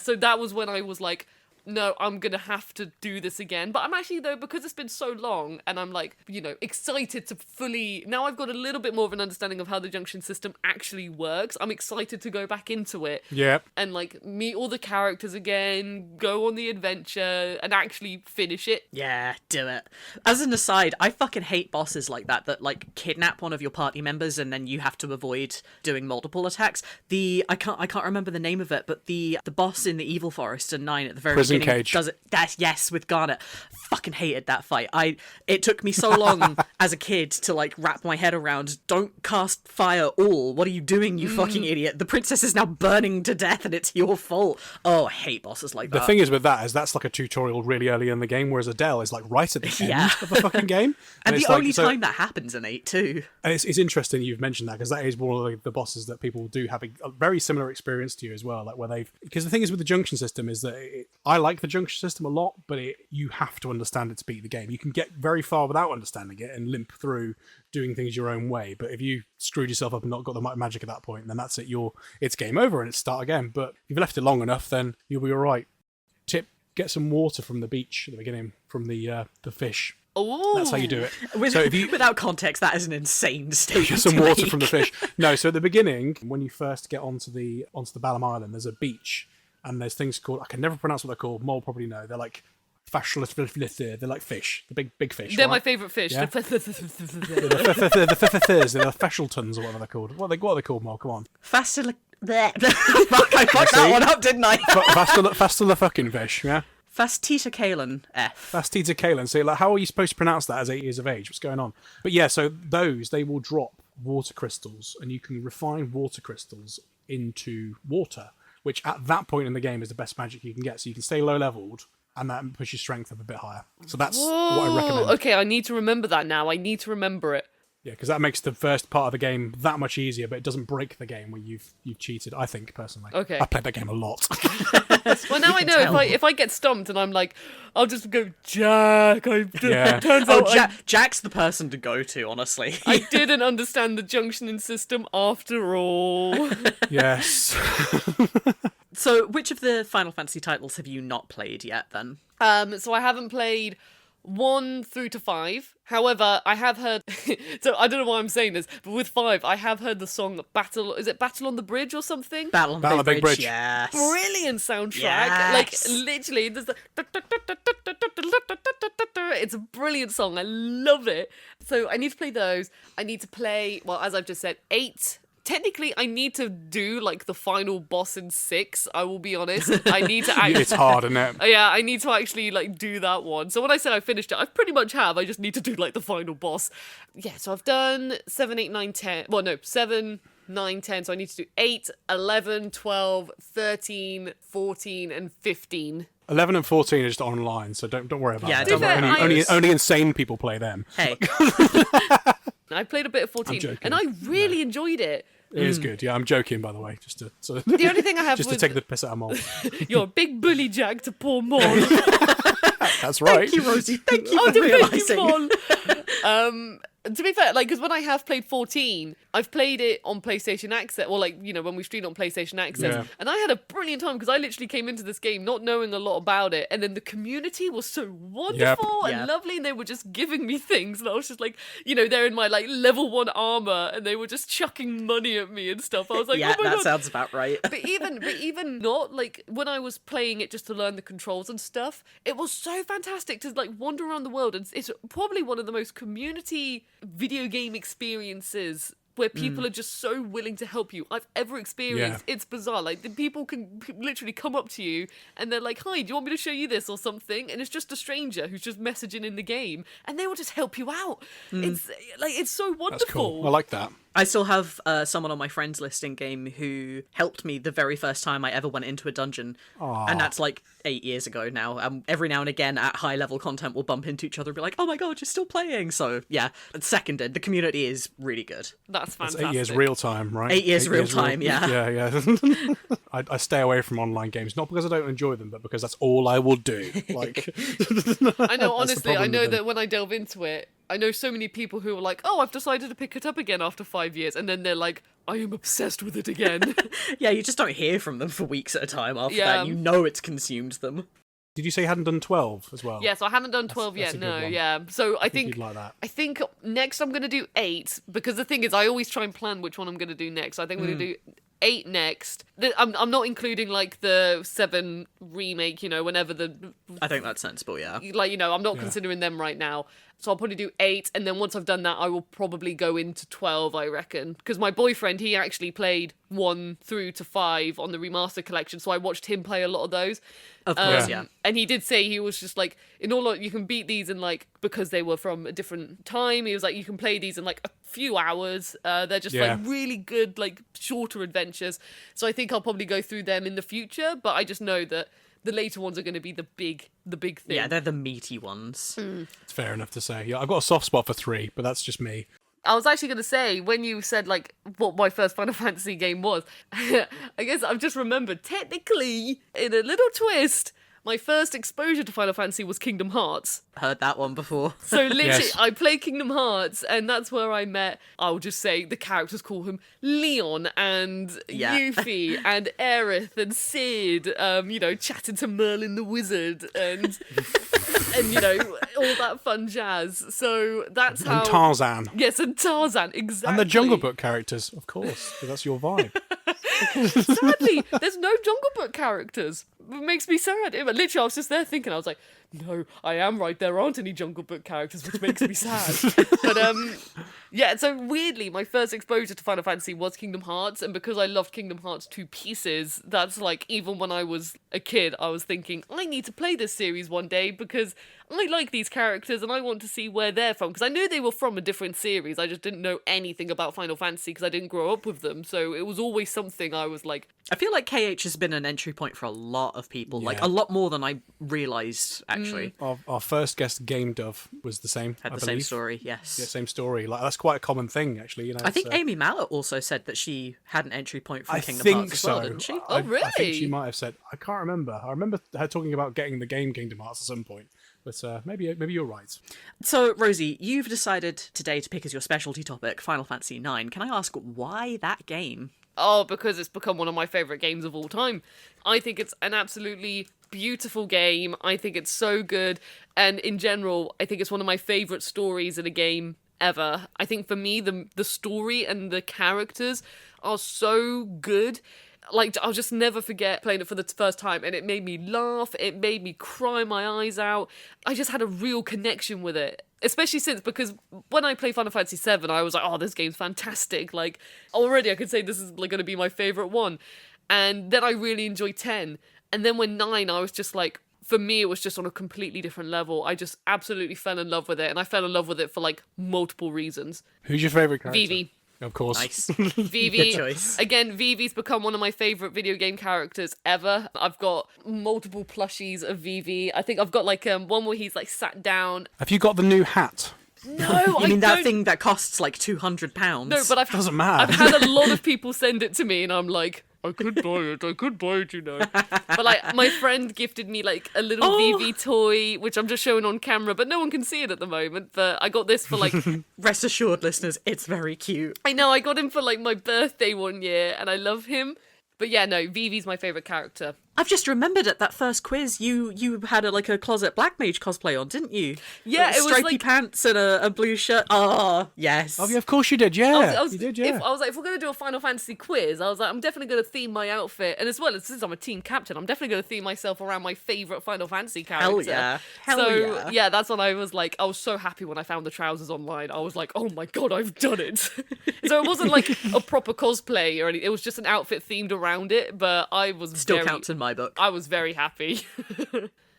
so that was when I was like, no, I'm gonna have to do this again. But I'm actually, though, because it's been so long, and I'm like, excited to fully, now I've got a little bit more of an understanding of how the junction system actually works. I'm excited to go back into it. Yeah. And like meet all the characters again, go on the adventure, and actually finish it. Yeah, do it. As an aside, I fucking hate bosses like that like kidnap one of your party members and then you have to avoid doing multiple attacks. I can't remember the name of it, but the boss in the Evil Forest in 9 at the very Prison beginning Cage. does it. Yes, with Garnet. Fucking hated that fight. It took me so long as a kid to like wrap my head around. Don't cast fire all. What are you doing, you fucking idiot? The princess is now burning to death and it's your fault. Oh, I hate bosses like that. The thing is with that is that's like a tutorial really early in the game, whereas Adele is like right at the end of the fucking game. And the it's only time that happens in 8 too. And it's interesting you've mentioned that, because that is one of the bosses that people do have a very similar experience to you as well. Like where because the thing is with the junction system is that I like the junction system a lot, but you have to understand it to beat the game. You can get very far without understanding it and limp through doing things your own way. But if you screwed yourself up and not got the magic at that point, then that's it. It's game over and it's start again. But if you've left it long enough, then you'll be all right. Tip: get some water from the beach at the beginning, from the fish. Oh, that's how you do it. Without context, that is an insane statement. Get some water from the fish. No, so at the beginning, when you first get onto the Balam Island, there's a beach, and there's things called, I can never pronounce what they're called. Mole probably know. They're like they're like fish, the big fish. They're right? my favourite fish. Yeah? The the fesheltons, or whatever they're called. What are they called, Mole? Come on. Fuck, I fucked that one up, didn't I? Faster the fucking fish, yeah? Fastita Kalen, F. Fastita Kalen. So, like, how are you supposed to pronounce that as 8 years of age? What's going on? But yeah, so they will drop water crystals, and you can refine water crystals into water, which at that point in the game is the best magic you can get. So you can stay low leveled, and that pushes your strength up a bit higher. So that's what I recommend. Okay, I need to remember that now. I need to remember it. Yeah, because that makes the first part of the game that much easier, but it doesn't break the game where you've cheated, I think, personally. Okay. I played that game a lot. Well, now I know if I get stumped and I'm like, I'll just go, Jack. Yeah. Turns out Jack's the person to go to, honestly. I didn't understand the junctioning system after all. Yes. So, which of the Final Fantasy titles have you not played yet, then? So I haven't played 1 through to 5. However, I have heard. So I don't know why I'm saying this, but with 5, I have heard the song "Battle." Is it "Battle on the Bridge" or something? Battle on the Big Bridge. Yes. Brilliant soundtrack. Yes. Like literally, there's it's a brilliant song. I love it. So I need to play those. I need to play. Well, as I've just said, 8. Technically, I need to do, like, the final boss in 6, I will be honest. I need to actually... It's hard, isn't it? Yeah, I need to actually, like, do that one. So when I said I finished it, I pretty much have. I just need to do, like, the final boss. Yeah, so I've done 7, 8, 9, 10... Well, no, 7, 9, 10. So I need to do 8, 11, 12, 13, 14, and 15. 11 and 14 are just online, so don't worry about that. don't worry. Only insane people play them. Hey. I played a bit of 14, joking. and I really enjoyed it. It is good. Yeah, I'm joking, by the way, just to sort of The only thing I have just to take the piss out of Mole. You're a big bully, Jack, to poor Mole. That's right. Thank you, Rosie. Thank you Oh, for thank you, realising. Mole. To be fair, like, because when I have played 14, I've played it on PlayStation Access, or like, you know, when we streamed on PlayStation Access, and I had a brilliant time because I literally came into this game not knowing a lot about it, and then the community was so wonderful and lovely, and they were just giving me things, and I was just like, you know, they're in my like level 1 armor, and they were just chucking money at me and stuff. I was like, yeah, oh my that God. sounds about right. But even not, like, when I was playing it just to learn the controls and stuff, it was so fantastic to like wander around the world, and it's probably one of the most community video game experiences where people are just so willing to help you I've ever experienced. It's bizarre. Like, the people can literally come up to you and they're like, hi, do you want me to show you this or something? And it's just a stranger who's just messaging in the game, and they will just help you out. It's like, it's so wonderful. That's cool. I like that. I still have someone on my friends list in game who helped me the very first time I ever went into a dungeon. Aww. And that's like 8 years ago now. Every now and again at high level content we'll bump into each other and be like, oh my God, you're still playing. So yeah, seconded. The community is really good. That's fantastic. It's 8 years real time, right? 8 years real time, yeah. Yeah. I stay away from online games, not because I don't enjoy them, but because that's all I will do. Like, I know, honestly, I know that when I delve into it, I know so many people who are like, oh, I've decided to pick it up again after 5 years. And then they're like, I am obsessed with it again. Yeah, you just don't hear from them for weeks at a time after that. You know it's consumed them. Did you say you hadn't done 12 as well? Yeah, so I haven't done 12 that's yet, a good no, one. yeah. So I think you'd like that. I think next I'm going to do 8, because the thing is, I always try and plan which one I'm going to do next. So I think I'm going to do 8 next. I'm not including, like, the 7 remake, you know, whenever I think that's sensible, yeah. like, you know, I'm not considering them right now. So I'll probably do 8, and then once I've done that, I will probably go into 12, I reckon. Because my boyfriend, he actually played 1 through to 5 on the remaster collection, so I watched him play a lot of those. Of course, yeah. And he did say, he was just like, in all, you can beat these in, like, because they were from a different time, he was like, you can play these in, like, a few hours. They're just, like, really good, like, shorter adventures. So I think I'll probably go through them in the future, but I just know that the later ones are going to be the big thing. Yeah, they're the meaty ones. It's fair enough to say. Yeah, I've got a soft spot for 3, but that's just me. I was actually going to say, when you said, like, what my first Final Fantasy game was, I guess I've just remembered, technically, in a little twist, my first exposure to Final Fantasy was Kingdom Hearts. Heard that one before. So literally, Yes. I played Kingdom Hearts, and that's where I met, I'll just say, the characters call him Leon, and Yuffie, and Aerith, and Sid, you know, chatting to Merlin the Wizard, and you know, all that fun jazz. So that's how... And Tarzan. Yes, and Tarzan, exactly. And the Jungle Book characters, of course, because that's your vibe. Sadly, there's no Jungle Book characters. It makes me sad. Literally, I was just there thinking, I was like, no, I am right, there aren't any Jungle Book characters, which makes me sad. But, yeah, so weirdly, my first exposure to Final Fantasy was Kingdom Hearts, and because I loved Kingdom Hearts to pieces, that's like, even when I was a kid, I was thinking, I need to play this series one day, because I like these characters, and I want to see where they're from, because I knew they were from a different series, I just didn't know anything about Final Fantasy, because I didn't grow up with them, so it was always something I was like... I feel like KH has been an entry point for a lot of people, like a lot more than I realised, actually. Our first guest, Game Dove, was the same. Had I the believe. same story, yes. Yeah, same story. Like, that's quite a common thing, actually. You know, I think Amy Mallett also said that she had an entry point from I Kingdom think Hearts as well, so. didn't she? Oh, really? I think she might have said. I can't remember. I remember her talking about getting the game Kingdom Hearts at some point. But maybe you're right. So, Rosie, you've decided today to pick as your specialty topic Final Fantasy IX. Can I ask why that game? Oh, because it's become one of my favourite games of all time. I think it's an absolutely beautiful game. I think it's so good. And in general, I think it's one of my favourite stories in a game ever. I think for me, the story and the characters are so good. Like, I'll just never forget playing it for the first time, and it made me laugh, it made me cry my eyes out. I just had a real connection with it. Especially since, because when I played Final Fantasy VII, I was like, oh, this game's fantastic. Like, already I could say this is like going to be my favourite one. And then I really enjoyed 10. And then when 9, I was just like, for me, it was just on a completely different level. I just absolutely fell in love with it. And I fell in love with it for, like, multiple reasons. Who's your favourite character? Vivi. Of course. Nice. Vivi. Good choice. Again, Vivi's become one of my favourite video game characters ever. I've got multiple plushies of Vivi. I think I've got, like, one where he's, like, sat down. Have you got the new hat? No, You mean I that don't... thing that costs like £200? No, but Doesn't matter. I've had a lot of people send it to me, and I'm like, I could buy it, you know. But like, my friend gifted me like a little Oh. VV toy, which I'm just showing on camera, but no one can see it at the moment. But I got this for like, Rest assured, listeners, it's very cute. I know, I got him for like my birthday one year, and I love him. But yeah, no, Vivi's my favourite character. I've just remembered at that first quiz, you had a closet black mage cosplay on, didn't you? Yeah, Like it was stripy like pants and a blue shirt. Oh, yes. Oh yeah, of course you did. Yeah, you did. Yeah. I was like, if we're gonna do a Final Fantasy quiz, I was like, I'm definitely gonna theme my outfit, and as well as since I'm a team captain, I'm definitely gonna theme myself around my favourite Final Fantasy character. Hell yeah. Hell so yeah. that's when I was like, I was so happy when I found the trousers online. I was like, oh my god, I've done it. So it wasn't like a proper cosplay or anything. It was just an outfit themed around it, but I was Still counts in my book. I was very happy.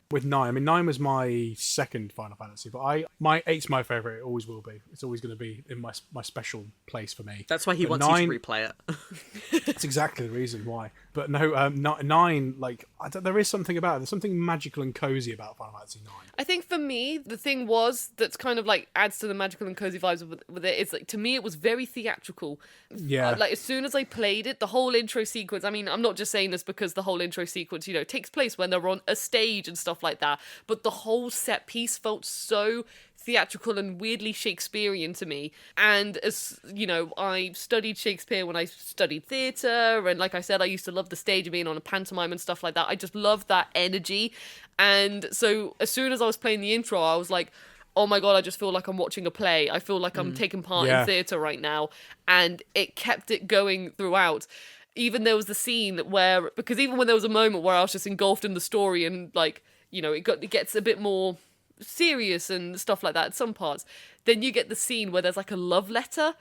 With 9, I mean 9 was my second Final Fantasy, but my 8's my favourite. It always will be. It's always going to be in my special place for me. That's why he But wants 9, you to replay it. That's exactly the reason why. But no, 9, like there is something about it. There's something magical and cozy about Final Fantasy 9. I think for me, the thing was that's kind of like adds to the magical and cozy vibes with it. It's like, to me, it was very theatrical. Yeah. Like as soon as I played it, the whole intro sequence. I mean, I'm not just saying this because the whole intro sequence, takes place when they're on a stage and stuff like that. But the whole set piece felt so theatrical and weirdly Shakespearean to me. And as you know, I studied Shakespeare when I studied theatre, and like I said, I used to love the stage and being on a pantomime and stuff like that. I just loved that energy. And so as soon as I was playing the intro, I was like, oh my god, I just feel like I'm watching a play. I feel like I'm taking part in theatre right now. And it kept it going throughout. Even there was the scene where, because even when there was a moment where I was just engulfed in the story and like, it gets a bit more serious and stuff like that at some parts, then you get the scene where there's like a love letter.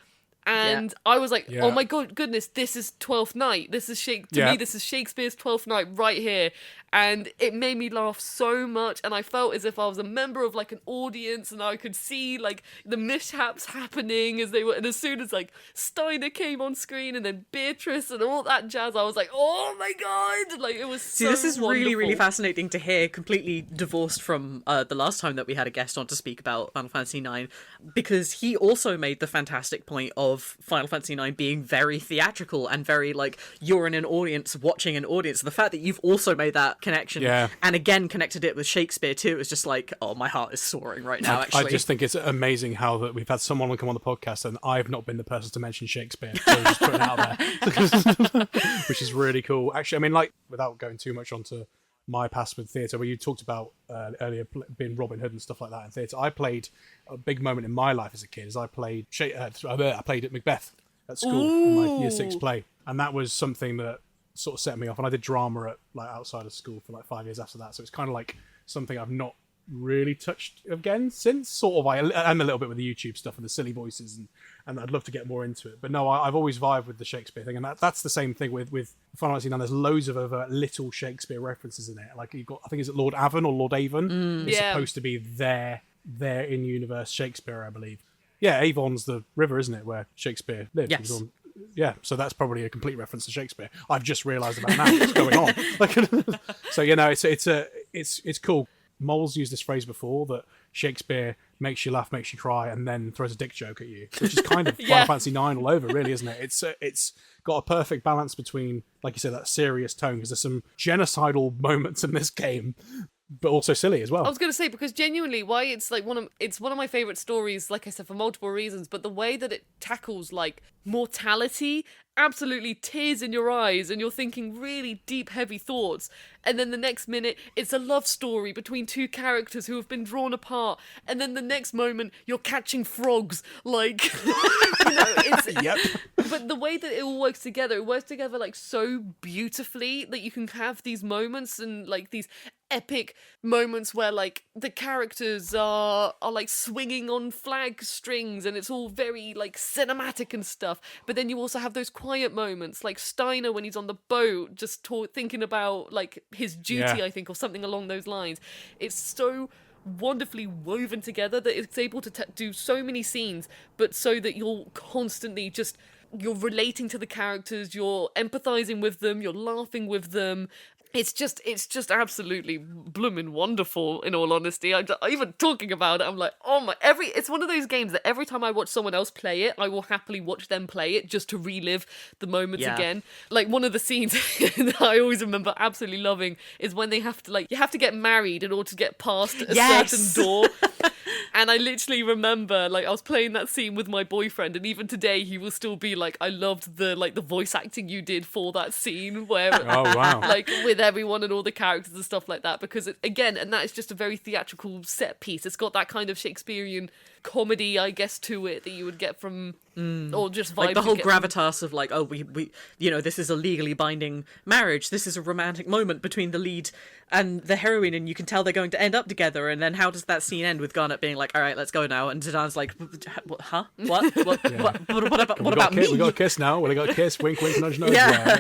And I was like, oh my goodness, this is Twelfth Night. This is me, this is Shakespeare's Twelfth Night right here. And it made me laugh so much. And I felt as if I was a member of like an audience and I could see like the mishaps happening as they were. And as soon as like Steiner came on screen and then Beatrice and all that jazz, I was like, oh my God. Like it was so this is wonderful. really, really fascinating to hear, completely divorced from the last time that we had a guest on to speak about Final Fantasy IX, because he also made the fantastic point of Final Fantasy IX being very theatrical and very like, you're in an audience watching an audience. The fact that you've also made that connection and again connected it with Shakespeare too, it was just like, oh, my heart is soaring right now. Actually, I just think it's amazing how that we've had someone come on the podcast and I've not been the person to mention Shakespeare. So just putting it out there, which is really cool. Actually, I mean, like, without going too much onto my past with theatre, where you talked about earlier being Robin Hood and stuff like that in theatre, I played a big moment in my life as a kid. Is I played at Macbeth at school in my year 6 play, and that was something that sort of set me off. And I did drama at like outside of school for like 5 years after that, so it's kind of like something I've not really touched again since. Sort of, I'm a little bit with the YouTube stuff and the silly voices, and I'd love to get more into it. But no, I've always vibed with the Shakespeare thing, and that's the same thing with Final Fantasy IX. There's loads of other little Shakespeare references in it. Like you've got, I think, is it Lord Avon or Lord Avon? It's supposed to be their in-universe Shakespeare, I believe. Yeah, Avon's the river, isn't it, where Shakespeare lived? Yes. So that's probably a complete reference to Shakespeare. I've just realised about now what's going on. So it's cool. Moles used this phrase before, that Shakespeare makes you laugh, makes you cry, and then throws a dick joke at you, which is kind of Final Fantasy IX all over, really, isn't it? It's got a perfect balance between, like you said, that serious tone, because there's some genocidal moments in this game, but also silly as well. I was going to say, because genuinely, why it's like one of my favorite stories, like I said, for multiple reasons, but the way that it tackles like mortality, absolutely tears in your eyes, and you're thinking really deep, heavy thoughts, and then the next minute it's a love story between two characters who have been drawn apart, and then the next moment you're catching frogs, like it's Yep. But the way that it all works together like so beautifully that you can have these moments and like these epic moments where like the characters are like swinging on flag strings and it's all very like cinematic and stuff, but then you also have those quiet moments like Steiner when he's on the boat just thinking about like his duty, I think, or something along those lines. It's so wonderfully woven together that it's able to do so many scenes, but so that you're constantly you're relating to the characters, you're empathizing with them, you're laughing with them. It's just absolutely blooming wonderful, in all honesty. Even talking about it, I'm like, oh my, it's one of those games that every time I watch someone else play it, I will happily watch them play it just to relive the moments again. Like, one of the scenes that I always remember absolutely loving is when they have to, like, you have to get married in order to get past a certain door. And I literally remember, like, I was playing that scene with my boyfriend, and even today he will still be like, I loved the voice acting you did for that scene where, Oh, wow. like, with everyone and all the characters and stuff like that, because again, and that is just a very theatrical set piece. It's got that kind of Shakespearean comedy, I guess, to it that you would get from, or just vibes. Like the whole you get gravitas of like, oh, we, you know, this is a legally binding marriage. This is a romantic moment between the lead and the heroine, and you can tell they're going to end up together. And then how does that scene end with Garnet being like, all right, let's go now? And Zidane's like, huh? What? What about me? We got a kiss now. Well, we got a kiss. Wink, wink, nudge, nudge. Yeah.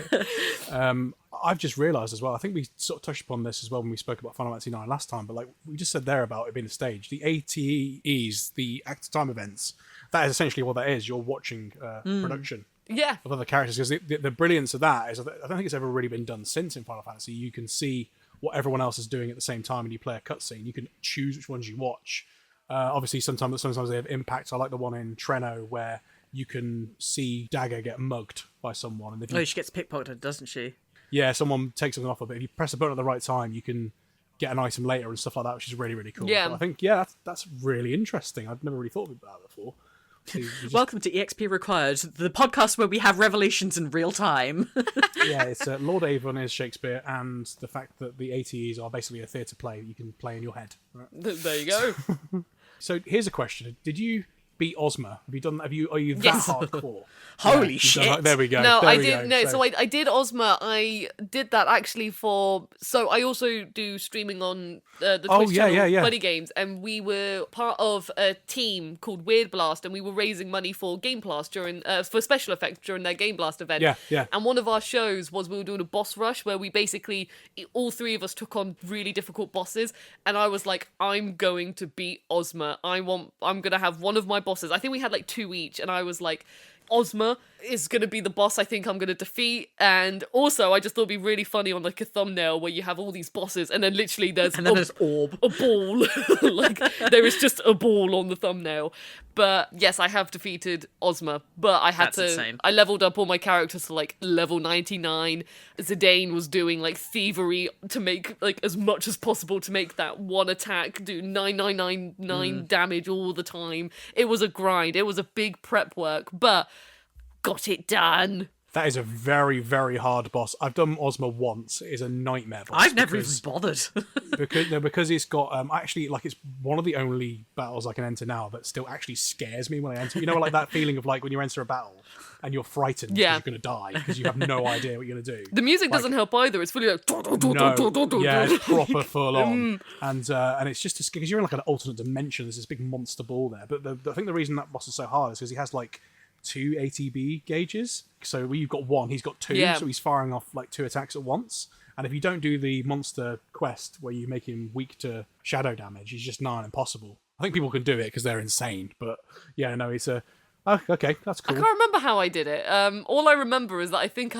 Right? I've just realised as well, I think we sort of touched upon this as well when we spoke about Final Fantasy IX last time, but like we just said there about it being a stage. The ATEs, the active time events, that is essentially what that is. You're watching production of other characters, because the brilliance of that is, I don't think it's ever really been done since in Final Fantasy. You can see what everyone else is doing at the same time, and you play a cutscene. You can choose which ones you watch. Obviously, sometimes they have impact. I like the one in Treno where you can see Dagger get mugged by someone. And if you, she gets pickpocketed, doesn't she? Yeah, someone takes something off of it. If you press a button at the right time, you can get an item later and stuff like that, which is really, really cool. Yeah. But I think, that's really interesting. I've never really thought about that before. So Welcome to EXP Required, the podcast where we have revelations in real time. Yeah, it's Lord Avon is Shakespeare, and the fact that the ATEs are basically a theatre play that you can play in your head. Right? There you go. So here's a question: did you beat Ozma? Have you done? Are you that Yes. hardcore? Holy You've shit! done, there we go. No, there I we did. go. No, so I did Ozma. I did that actually for. So I also do streaming on the Twitch channel, Funny Games, and we were part of a team called Weird Blast, and we were raising money for Game Blast during for special effects during their Game Blast event. Yeah. And one of our shows was we were doing a boss rush where we basically all three of us took on really difficult bosses, and I was like, I'm going to beat Ozma. I'm gonna have one of my bosses. I think we had like 2 each, and I was like, Ozma is going to be the boss I think I'm going to defeat. And also, I just thought it'd be really funny on like a thumbnail where you have all these bosses and then literally there's there's orb. a ball. Like, there is just a ball on the thumbnail. But yes, I have defeated Ozma, but I had That's insane. I leveled up all my characters to like level 99. Zidane was doing like thievery to make like as much as possible to make that one attack do 9999 damage all the time. It was a grind. It was a big prep work, but got it done. That is a very, very hard boss. I've done Ozma once. It is a nightmare boss. I've never even bothered. because it's got actually, like, it's one of the only battles I can enter now that still actually scares me when I enter. You know, like that feeling of like when you enter a battle and you're frightened because you're going to die because you have no idea what you're going to do. The music doesn't help either. It's fully like it's proper full on, and it's just because you're in like an alternate dimension. There's this big monster ball there. But I think the reason that boss is so hard is because he has like 2 ATB gauges. So where you've got 1, he's got 2. So he's firing off like 2 attacks at once. And if you don't do the monster quest where you make him weak to shadow damage, he's just nigh on impossible. I think people can do it because they're insane. But yeah, no, it's a... Oh, okay, that's cool. I can't remember how I did it. All I remember is that I think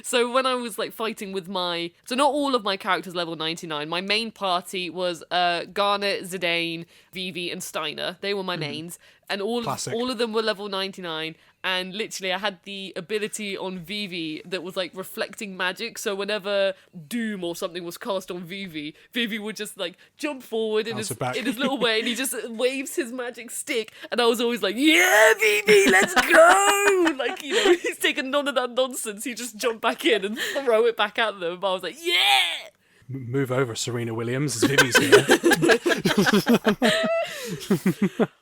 so when I was like fighting with so not all of my characters level 99. My main party was Garnet, Zidane, Vivi, and Steiner. They were my mains. And all of them were level 99. And literally I had the ability on Vivi that was like reflecting magic. So whenever Doom or something was cast on Vivi, Vivi would just like jump forward in his little way and he just waves his magic stick. And I was always like, yeah, Vivi, let's go! Like, you know, he's taking none of that nonsense. He just jumped back in and throw it back at them. I was like, yeah! Move over, Serena Williams, as Vivi's here.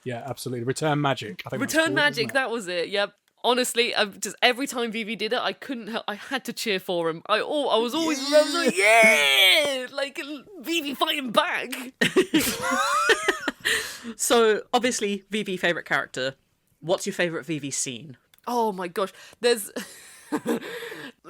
Yeah, absolutely. Return magic. I think Return magic, that was it. Yep. Honestly, every time Vivi did it, I couldn't help. I had to cheer for him. I was always like, yeah, like Vivi fighting back. So obviously, Vivi favorite character. What's your favorite Vivi scene? Oh my gosh, there's.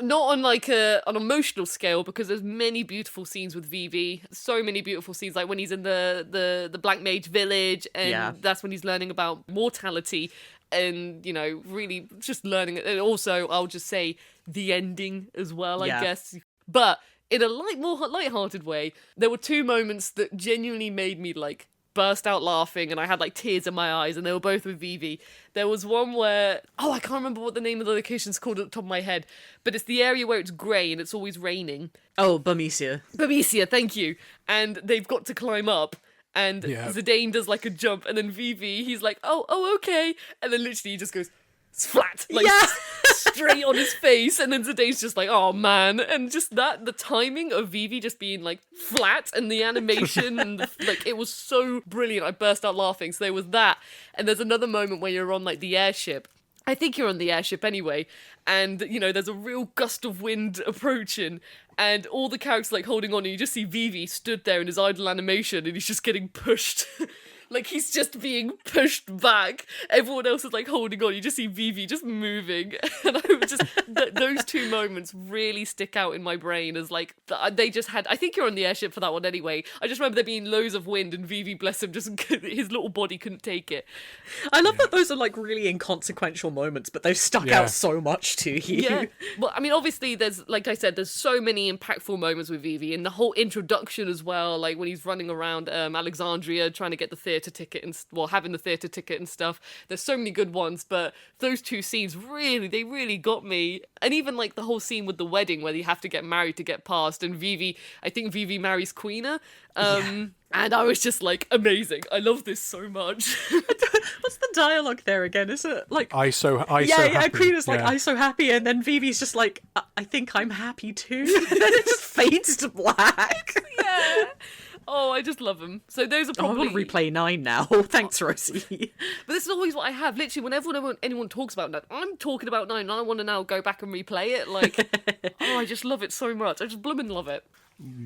Not on like an emotional scale, because there's many beautiful scenes with Vivi. So many beautiful scenes, like when he's in the Black Mage village, and that's when he's learning about mortality, and you know, really just learning it. And also, I'll just say the ending as well, I guess. But in a more light-hearted way, there were two moments that genuinely made me like burst out laughing, and I had like tears in my eyes, and they were both with Vivi. There was one where, I can't remember what the name of the location's called at the top of my head, but it's the area where it's grey and it's always raining. Oh, Burmecia. Burmecia, thank you. And they've got to climb up. And Zidane does like a jump, and then Vivi, he's like, oh, okay. And then literally he just goes, it's flat, like straight on his face. And then Zidane's just like, oh man. And just the timing of Vivi just being like flat, and the animation, and like, it was so brilliant. I burst out laughing. So there was that. And there's another moment where you're on like the airship. I think you're on the airship anyway, and, you know, there's a real gust of wind approaching, and all the characters, like, holding on, and you just see Vivi stood there in his idle animation, and he's just getting pushed. Like, he's just being pushed back. Everyone else is, like, holding on. You just see Vivi just moving. And I was just... those two moments really stick out in my brain as, like, they just had... I think you're on the airship for that one anyway. I just remember there being loads of wind, and Vivi, bless him, just... his little body couldn't take it. I love that those are, like, really inconsequential moments, but they've stuck out so much to you. Yeah. Well, I mean, obviously, there's... Like I said, there's so many impactful moments with Vivi, and the whole introduction as well, like, when he's running around Alexandria trying to get the theatre ticket and having the theatre ticket and stuff. There's so many good ones, but those two scenes really got me. And even like the whole scene with the wedding where you have to get married to get past, and I think Vivi marries Queena. And I was just like, amazing. I love this so much. What's the dialogue there again? Is it like so happy. Queena's like, I so happy, and then Vivi's just like, I think I'm happy too. And then it just fades to black. Yeah. Oh, I just love them. So those are probably... I want to replay 9 now. Thanks, Rosie. But this is always what I have. Literally, whenever anyone talks about 9, I'm talking about 9, and I want to now go back and replay it. Like, I just love it so much. I just bloomin' love it.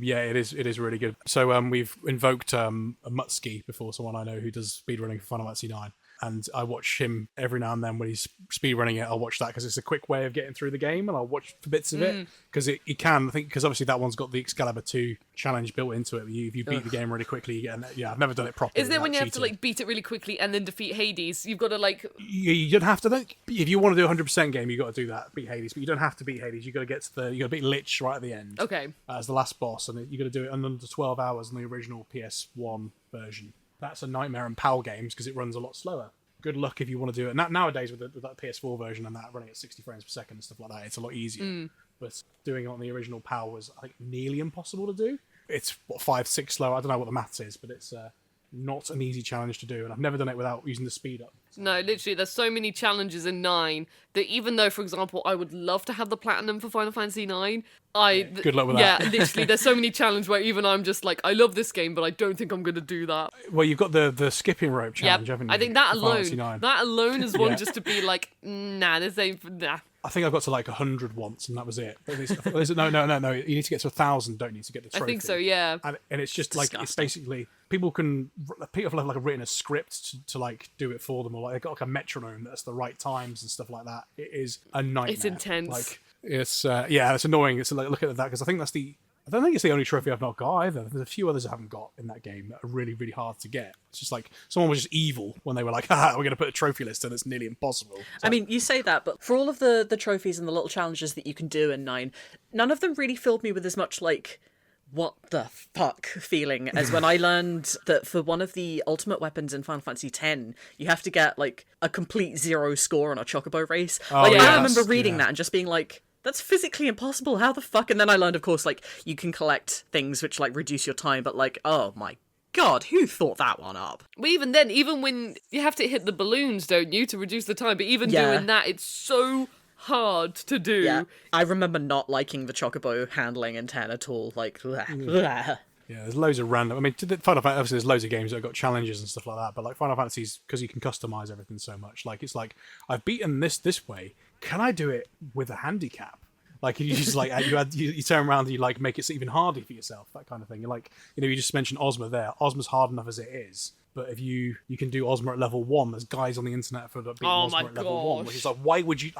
Yeah, it is really good. So we've invoked a Mutski before, someone I know who does speedrunning for Final Fantasy 9. And I watch him every now and then when he's speedrunning it. I'll watch that because it's a quick way of getting through the game, and I'll watch bits of it because it can. I think because obviously that one's got the Excalibur 2 challenge built into it. If you beat the game really quickly, you get I've never done it properly. Isn't it when you have to like beat it really quickly and then defeat Hades? You've got to like. You don't have to. If you want to do 100% game, you got to do that. Beat Hades, but you don't have to beat Hades. You got to get to you got to beat Lich right at the end. Okay. As the last boss, and you got to do it in under 12 hours in the original PS1 version. That's a nightmare in PAL games because it runs a lot slower. Good luck if you want to do it. Nowadays with that PS4 version and that running at 60 frames per second and stuff like that, it's a lot easier. But doing it on the original PAL was, I think, nearly impossible to do. It's 5, 6 slower. I don't know what the maths is, but it's not an easy challenge to do, and I've never done it without using the speed up. No, literally, there's so many challenges in 9 that even though, for example, I would love to have the platinum for Final Fantasy 9, good luck with that. Yeah, literally, there's so many challenges where even I'm just like, I love this game, but I don't think I'm going to do that. Well, you've got the skipping rope challenge, haven't you? I think that alone is one just to be like, nah, this ain't, nah. I think I got to like 100 once, and that was it. No. You need to get to 1,000, don't you, to get the trophy? I think so, yeah. And it's just like, it's basically, people have like written a script to like do it for them, or like they've got like a metronome that's the right times and stuff like that. It is a nightmare. It's intense. Like, it's it's annoying. It's like, look at that, because I don't think it's the only trophy I've not got either. There's a few others I haven't got in that game that are really, really hard to get. It's just like someone was just evil when they were like, we're going to put a trophy list and it's nearly impossible. I mean, you say that, but for all of the trophies and the little challenges that you can do in 9, none of them really filled me with as much like, what the fuck feeling as when I learned that for one of the ultimate weapons in Final Fantasy X, you have to get like a complete 0 score on a chocobo race. I remember reading that and just being like, that's physically impossible. How the fuck? And then I learned, of course, like, you can collect things which, like, reduce your time, but, like, oh my God, who thought that one up? But even then, even when you have to hit the balloons, don't you, to reduce the time, but even doing that, it's so hard to do. Yeah, I remember not liking the chocobo handling in 10 at all. Like, yeah, there's loads of random. I mean, Final Fantasy, obviously, there's loads of games that have got challenges and stuff like that. But like Final Fantasy's, because you can customize everything so much. Like, it's like, I've beaten this way. Can I do it with a handicap? Like, you just like you turn around and you like make it even harder for yourself. That kind of thing. You're like, you just mentioned Ozma there. Ozma's hard enough as it is. But if you can do Ozma at level 1, there's guys on the internet for beating Ozma at level 1, which is like, why would you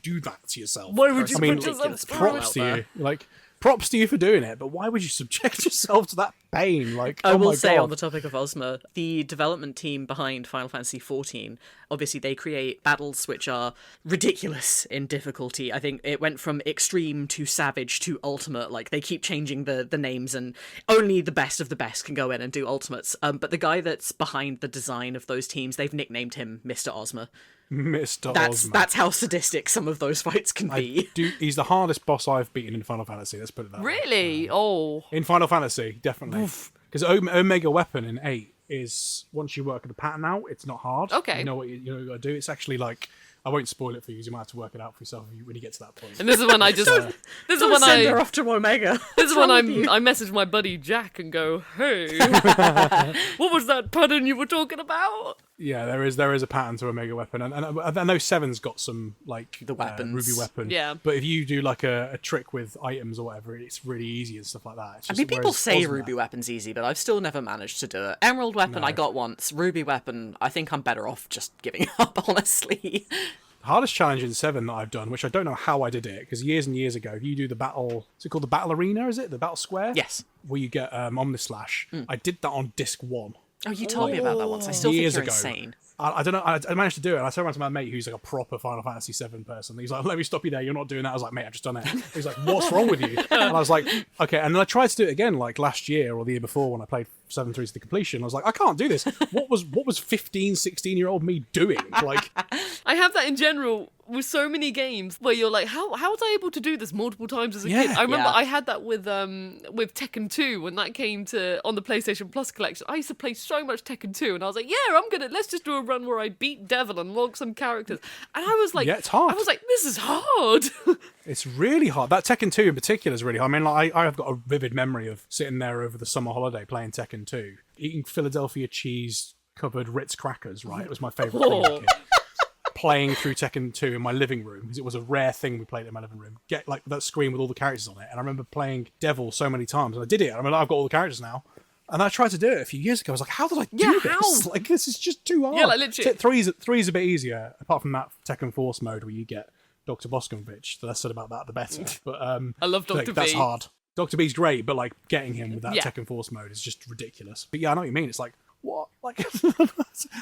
do that to yourself? Why would you put yourself props to you. Like, props to you for doing it, but why would you subject yourself to that pain. Like, I oh will my say God. on the topic of Ozma, the development team behind Final Fantasy XIV, obviously they create battles which are ridiculous in difficulty. I think it went from extreme to savage to ultimate. Like, they keep changing the names, and only the best of the best can go in and do ultimates. But the guy that's behind the design of those teams, they've nicknamed him Mr. Ozma. Mr. That's Ozma. that's how sadistic some of those fights can be. He's the hardest boss I've beaten in Final Fantasy. Let's put it that way. Really? Oh. In Final Fantasy, definitely. Because Omega Weapon in 8 is, once you work the pattern out, it's not hard. Okay. You know what you got to do. It's actually like, I won't spoil it for you, because you might have to work it out for yourself when you get to that point. And this is when I just... this is Don't when send I... her off to Omega. This is What's when wrong with you? I message my buddy Jack and go, hey, what was that pattern you were talking about? Yeah, there is a pattern to Omega Weapon, and I know 7's got some, like, The weapons. Ruby Weapon. Yeah. But if you do like a trick with items or whatever, it's really easy and stuff like that. It's I just, mean, people whereas say Ozma- Ruby Weapon's easy, but I've still never managed to do it. Emerald Weapon I got once. Ruby Weapon, I think I'm better off just giving up, honestly. Hardest challenge in 7 that I've done, which I don't know how I did it, because years and years ago, you do the battle... Is it called the Battle Arena, is it? The Battle Square? Yes. Where you get Omnislash. I did that on disc 1. Oh, you told me about that once. I still Years think you're ago. insane. I don't know, I managed to do it, and I turned around to my mate, who's like a proper Final Fantasy 7 person. He's like, let me stop you there, you're not doing that. I was like, mate, I've just done it. He's like, what's wrong with you? And I was like, okay. And then I tried to do it again, like last year or the year before when I played 7 through to the completion. I was like, I can't do this. What was 15, 16-year-old me doing? Like, I have that in general with so many games where you're like, how was I able to do this multiple times as a kid? Yeah. I remember Yeah. I had that with Tekken 2 when that came to on the PlayStation Plus collection. I used to play so much Tekken 2 and I was like, yeah, let's just do a run where I beat Devil and log some characters. And I was like, Yeah, it's hard. I was like, this is hard. it's really hard. That Tekken 2 in particular is really hard. I mean, like, I have got a vivid memory of sitting there over the summer holiday playing Tekken 2, eating Philadelphia cheese covered Ritz crackers, right? It was my favourite thing as a kid. Playing through Tekken 2 in my living room, because it was a rare thing we played in my living room. Get like that screen with all the characters on it. And I remember playing Devil so many times, and I did it. I mean, I've got all the characters now. And I tried to do it a few years ago. I was like, how did I do this? how? Like, this is just too hard. Yeah, like, literally. Three's a bit easier, apart from that Tekken Force mode where you get Dr. Boscovich. The less said about that, the better. But I love Dr. like, V. that's hard. Dr. B's great, but like getting him with that Yeah. Tekken Force mode is just ridiculous. But yeah, I know what you mean. It's like, what? Like,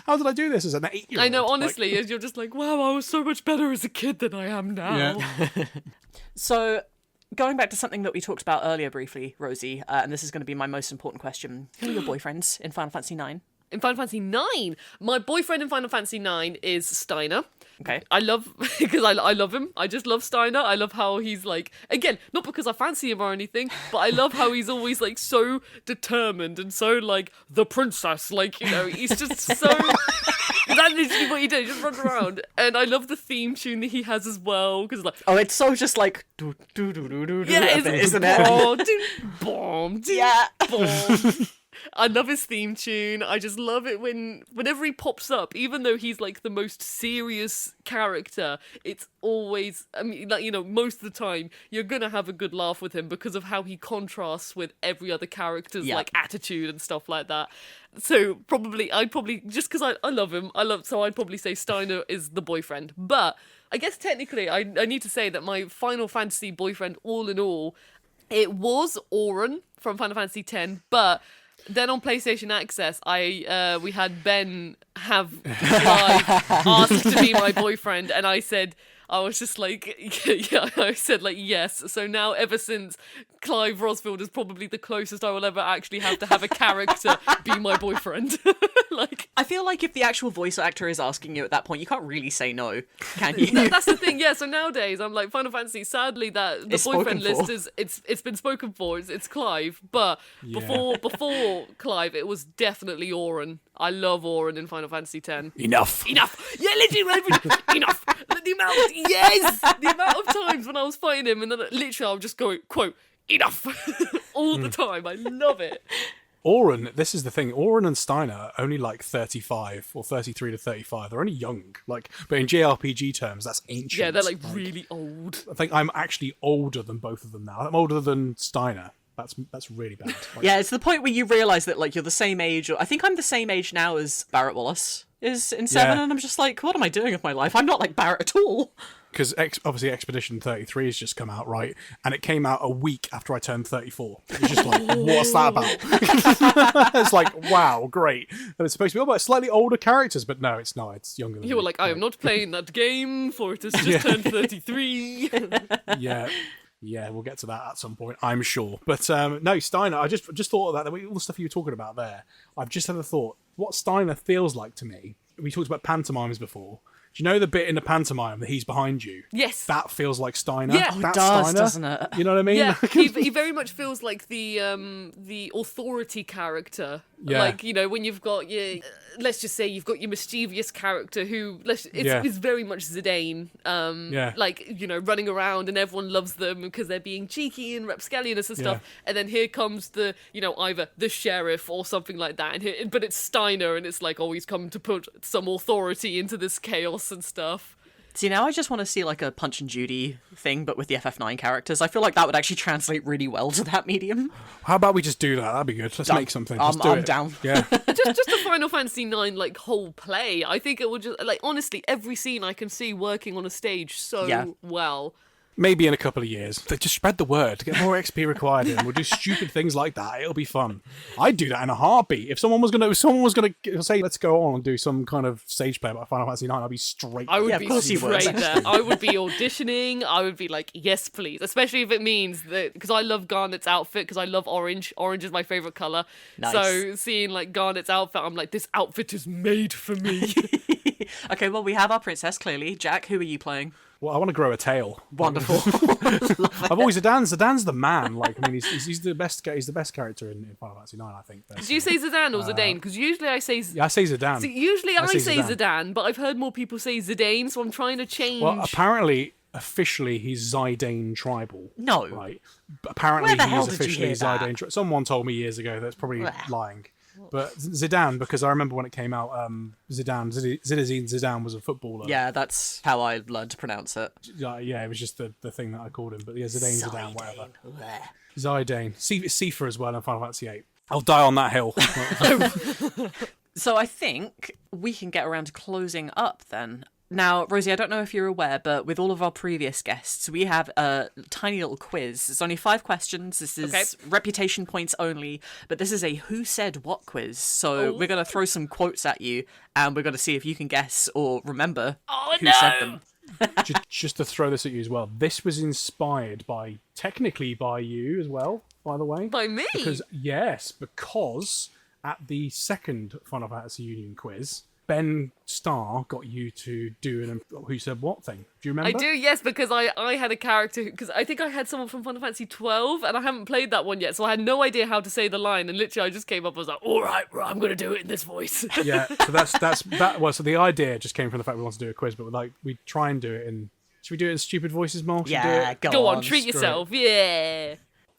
how did I do this as an 8-year-old? I know, Like, honestly, you're just like, wow, I was so much better as a kid than I am now. yeah. So, going back to something that we talked about earlier briefly, Rosie, and this is going to be my most important question. Who are your boyfriends in Final Fantasy IX? In Final Fantasy IX, my boyfriend in Final Fantasy IX is Steiner. Okay. I love, because I love him. I just love Steiner. I love how he's like, again, not because I fancy him or anything, but I love how he's always like so determined and so like the princess. Like, you know, he's just so. That's literally what he did. He just runs around. And I love the theme tune that he has as well. Because like, Oh, it's so just like do do do do do do, yeah, isn't it? Oh, do, boom, do, Yeah. boom. I love his theme tune. I just love it whenever he pops up, even though he's like the most serious character, it's always, I mean, like, you know, most of the time you're gonna have a good laugh with him because of how he contrasts with every other character's Yeah. like attitude and stuff like that. So I'd probably just because I love him, so I'd probably say Steiner is the boyfriend. But I guess technically I need to say that my Final Fantasy boyfriend, all in all, it was Auron from Final Fantasy X, but then on PlayStation Access, we had Ben have Clive asked to be my boyfriend, and I said, I was just like, yeah, I said like yes. So now, ever since, Clive Rosfield is probably the closest I will ever actually have a character be my boyfriend. Like, I feel like if the actual voice actor is asking you at that point, you can't really say no, can you? that's the thing. Yeah. So nowadays, I'm like Final Fantasy. Sadly, that the It's boyfriend spoken list for. is it's been spoken for. It's Clive, but before Clive, it was definitely Auron. I love Auron in Final Fantasy X. Enough. Enough. Yeah, literally, enough. The amount of times when I was fighting him, and then literally I would just go, quote, enough, all the time. I love it. Auron, this is the thing. Auron and Steiner are only like 35 or 33 to 35. They're only young. Like, but in JRPG terms, that's ancient. Yeah, they're like really old. I think I'm actually older than both of them now. I'm older than Steiner. That's really bad. Like, Yeah, it's the point where you realise that like you're the same age, or I think I'm the same age now as Barrett Wallace is in 7, Yeah. and I'm just like, what am I doing with my life? I'm not like Barrett at all. because obviously Expedition 33 has just come out, right? And it came out a week after I turned 34. It's just like, what's that about? It's like, wow, great. And it's supposed to be all about slightly older characters, but no, it's not. It's younger than You were me. like, I am not playing that game, for it has just turned 33. Yeah, we'll get to that at some point, I'm sure. But no, Steiner, I just thought of that. All the stuff you were talking about there, I've just had a thought. What Steiner feels like to me, we talked about pantomimes before. Do you know the bit in the pantomime that he's behind you? Yes. That feels like Steiner. Yeah. That's It does, Steiner. doesn't it? You know what I mean? Yeah, he very much feels like the authority character. Yeah. Like, you know, when you've got your, let's just say you've got your mischievous character who, it's very much Zidane. Like, you know, running around and everyone loves them because they're being cheeky and rapscallion and stuff. And then here comes the, you know, either the sheriff or something like that. But it's Steiner and it's like, oh, he's come to put some authority into this chaos and stuff. See, now I just want to see like a Punch and Judy thing, but with the FF9 characters. I feel like that would actually translate really well to that medium. How about we just do that? That'd be good. Let's make something. Just do I'm it. down. Yeah. just a Final Fantasy IX like whole play. I think it would just like honestly every scene I can see working on a stage so well. Maybe in a couple of years. They just spread the word to get more XP required in. We'll do stupid things like that. It'll be fun. I'd do that in a heartbeat. If someone was gonna say, let's go on and do some kind of stage play about Final Fantasy IX, I'd be straight. I would of be course you would. straight there. I would be auditioning. I would be like, yes, please. Especially if it means that, because I love Garnet's outfit, because I love orange. Orange is my favourite colour. Nice. So seeing like Garnet's outfit, I'm like, this outfit is made for me. Okay, well, we have our princess, clearly. Jack, who are you playing? Well, I want to grow a tail. Wonderful. I've always Zidane's the man. Like, I mean, he's the best. He's the best character in Final Fantasy IX, I think. Do you say Zidane or Zidane? Because usually I say... Yeah, I say Zidane. Usually I say Zidane. Zidane, but I've heard more people say Zidane, so I'm trying to change. Well, apparently, officially, he's Zidane tribal. No. Right. But apparently, Where the he hell is did you officially hear that? Zidane. Someone told me years ago that's probably Blech. lying. But Zidane, because I remember when it came out, Zinedine Zidane was a footballer. Yeah, that's how I learned to pronounce it. Yeah, it was just the thing that I called him. But yeah, Zidane, whatever. Blech. Zidane. Sifa as well in Final Fantasy VIII. I'll die on that hill. So I think we can get around to closing up then. Now, Rosie, I don't know if you're aware, but with all of our previous guests, we have a tiny little quiz. It's only 5 questions. This is reputation points only, but this is a who said what quiz. So we're going to throw some quotes at you, and we're going to see if you can guess or remember who said them. just to throw this at you as well, this was inspired technically by you as well, by the way. By me? Because at the second Final Fantasy Union quiz, Ben Starr got you to do an who said what thing. Do you remember? I do, yes, because I had a character, because I think I had someone from Final Fantasy 12, and I haven't played that one yet, so I had no idea how to say the line, and literally I just came up and was like, all right, I'm going to do it in this voice. Yeah, so so the idea just came from the fact we wanted to do a quiz, but we try and do it in... Should we do it in stupid voices, Mol? Yeah, Go on, treat yourself, yeah.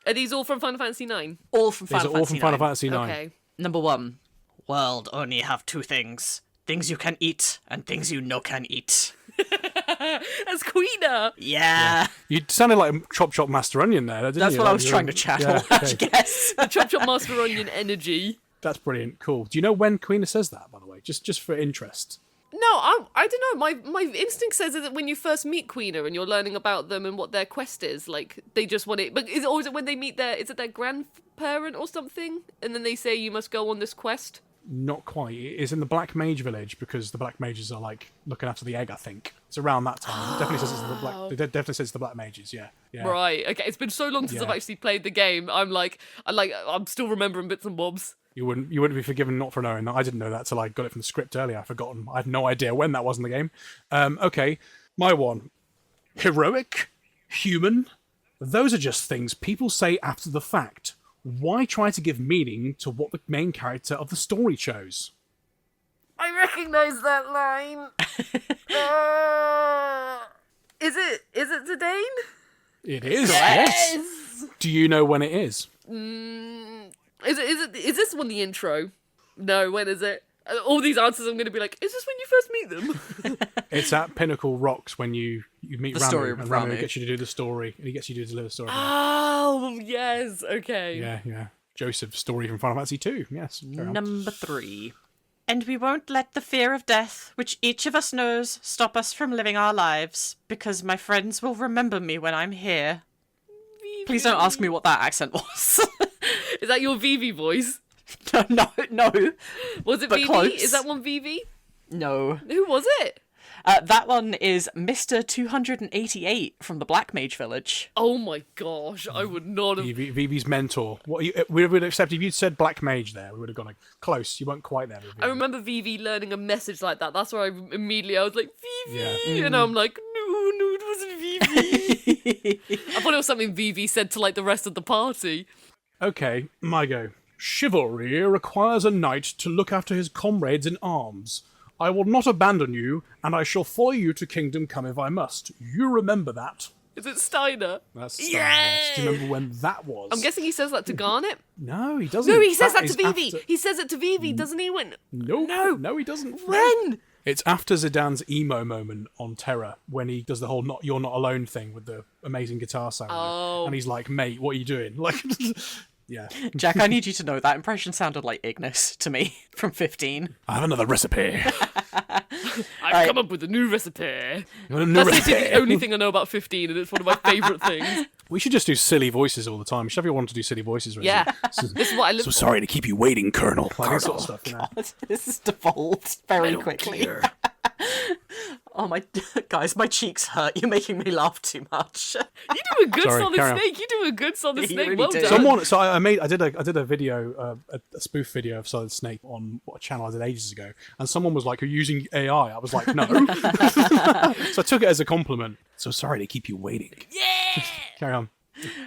Are these all from Final Fantasy 9? All from These Final are all Fantasy from Final 9. Fantasy 9. Okay. Number 1. World only have 2 things. Things you can eat and things you no can eat. That's Queener. Yeah. You sounded like Chop Chop Master Onion there, didn't That's you? what I Like, was trying to channel, yeah, I okay. guess. The Chop Chop Master Onion energy. That's brilliant. Cool. Do you know when Queen says that, by the way? Just for interest. No, I don't know. My instinct says that when you first meet Queener and you're learning about them and what their quest is, like they just want it. But is it when they meet is it their grandparent or something? And then they say you must go on this quest. Not quite. It is in the Black Mage village because the Black Mages are like looking after the egg. I think it's around that time. It definitely says it's the Black. It definitely says it's the Black Mages. Yeah. Right. Okay. It's been so long since I've actually played the game. I'm still remembering bits and bobs. You wouldn't be forgiven not for knowing that. I didn't know that till I got it from the script earlier. I've forgotten. I had no idea when that was in the game. Okay, my one. Heroic, human. Those are just things people say after the fact. Why try to give meaning to what the main character of the story chose? I recognise that line. Is it Zidane? It is. Yes. Do you know when it is? Is this one the intro? No, when is it? All these answers I'm going to be like, is this when you first meet them? It's at Pinnacle Rocks when you meet The Ramu, story and with Ramu Ramu. gets you to do the story, and he gets you to deliver the story. Oh, yes, okay. Yeah. Joseph's story from Final Fantasy 2. Yes. Carry on. Number 3. And we won't let the fear of death, which each of us knows, stop us from living our lives, because my friends will remember me when I'm here. Vivi. Please don't ask me what that accent was. Is that your Vivi voice? No. Was it But Vivi? close. Is that one Vivi? No. Who was it? That one is Mr. 288 from the Black Mage Village. Oh my gosh, I would not have... Vivi's mentor. We would have accepted if you'd said Black Mage there. We would have gone close. You weren't quite there. With Vivi. I remember Vivi learning a message like that. That's where I was like, Vivi! Yeah. And I'm like, no, it wasn't Vivi. I thought it was something Vivi said to like the rest of the party. Okay, my go. Chivalry requires a knight to look after his comrades in arms. I will not abandon you, and I shall follow you to Kingdom Come if I must. You remember that. Is it Steiner? That's Yes! Do you remember when that was? I'm guessing he says that to Garnet. No, he doesn't. No, he says that to is Vivi. after- He says it to Vivi, doesn't he? When... No, he doesn't. When? It's after Zidane's emo moment on Terra, when he does the whole "You're Not Alone" thing with the amazing guitar solo. Oh. And he's like, mate, what are you doing? Like, yeah. Jack, I need you to know that impression sounded like Ignis to me from 15. I have another recipe. I've come up with a new recipe. New That's recipe. literally the only thing I know about 15, and it's one of my favourite things. We should just do silly voices all the time. You should have everyone to do silly voices. Rosie. Yeah. So, This is what I live so sorry to keep you waiting, Colonel. Like that sort of stuff, you know. This has devolved very quickly. Oh my guys, my cheeks hurt. You're making me laugh too much. You do a good Sorry, Solid carry on. Snake. You do a good Solid You Snake. really Well do. done. Someone, so I did a video, a spoof video of Solid Snake on what a channel I did ages ago, and someone was like, "You're using AI." I was like, "No." So I took it as a compliment. So sorry to keep you waiting. Yeah. Carry on.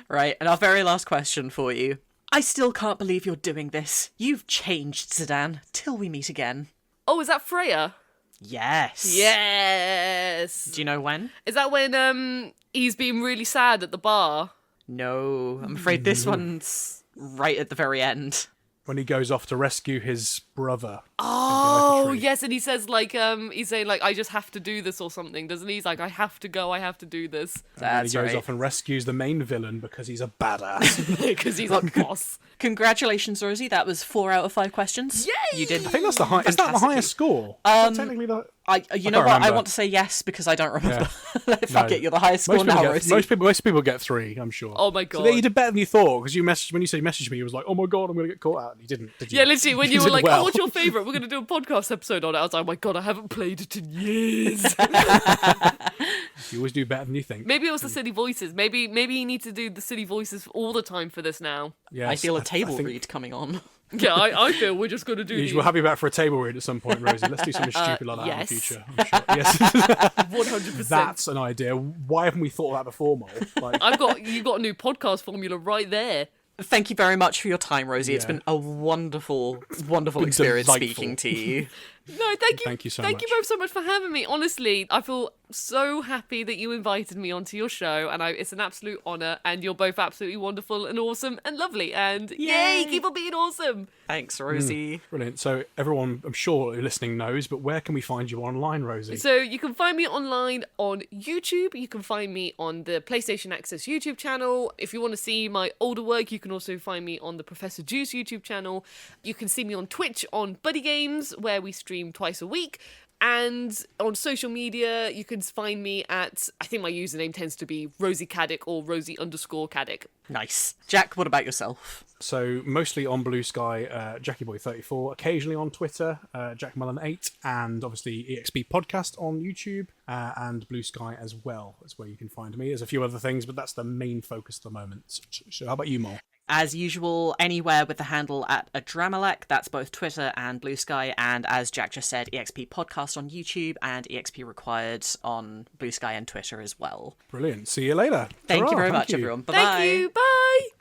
Right, and our very last question for you. I still can't believe you're doing this. You've changed, Zidane. Till we meet again. Oh, is that Freya? Yes. Yes. Do you know when? Is that when he's being really sad at the bar? No, I'm afraid this one's right at the very end. When he goes off to rescue his brother. Oh, tree. yes, and he says like he's saying like I just have to do this or something, doesn't he? He's like I have to go, I have to do this And then That's he goes right. off and rescues the main villain because he's a badass. because he's a boss. Congratulations, Rosie. That was 4 out of 5 questions. Yay! You did. I think that's the high. Is that the fantastically. highest score? Is that technically the. You know what? remember. I want to say yes because I don't remember. Fuck No. it, you're the highest score now, Rosie. Most people get 3, I'm sure. Oh my So God. you did better than you thought because when you said you messaged me, you was like, "Oh my God, I'm going to get caught out." You didn't, did you? Yeah, literally, when you were did like, well. oh, what's your favourite? We're going to do a podcast episode on it. I was like, oh my God, I haven't played it in years. You always do better than you think. Maybe it was the silly voices. Maybe you need to do the silly voices all the time for this now. Yes, I feel a table think read coming on. Yeah, I feel we're just going to do We'll have you back for a table read at some point, Rosie. Let's do something stupid like that yes. in the future. I'm sure. Yes, 100%. that's an idea. Why haven't we thought of that before, Mole? Like, You got a new podcast formula right there. Thank you very much for your time, Rosie. It's Yeah. been a wonderful Been experience delightful. speaking to you. No, thank you. Thank you so Thank you much. both so much for having me. Honestly, I feel so happy that you invited me onto your show, and it's an absolute honour. And you're both absolutely wonderful and awesome and lovely. And yay, keep on being awesome. Thanks, Rosie. brilliant. So everyone, I'm sure, listening knows, but where can we find you online, Rosie? So you can find me online on YouTube. You can find me on the PlayStation Access YouTube channel. If you want to see my older work, you can also find me on the Professor Juice YouTube channel. You can see me on Twitch on Buddy Games, where we stream twice a week. And on social media, you can find me at, I think my username tends to be Rosie Caddick or Rosie_Caddick. Nice. Jack, what about yourself? So mostly on Blue Sky, JackieBoy34, occasionally on Twitter, JackMullen8, and obviously EXP Podcast on YouTube, and Blue Sky as well. That's where you can find me. There's a few other things, but that's the main focus at the moment. So how about you, Mol? As usual, anywhere with the handle at Adramalek, that's both Twitter and Blue Sky, and as Jack just said, EXP Podcast on YouTube and EXP Required on Blue Sky and Twitter as well. Brilliant. See you later. Thank you Ta-ra. very Thank much, you. everyone. Bye-bye. Thank you. Bye.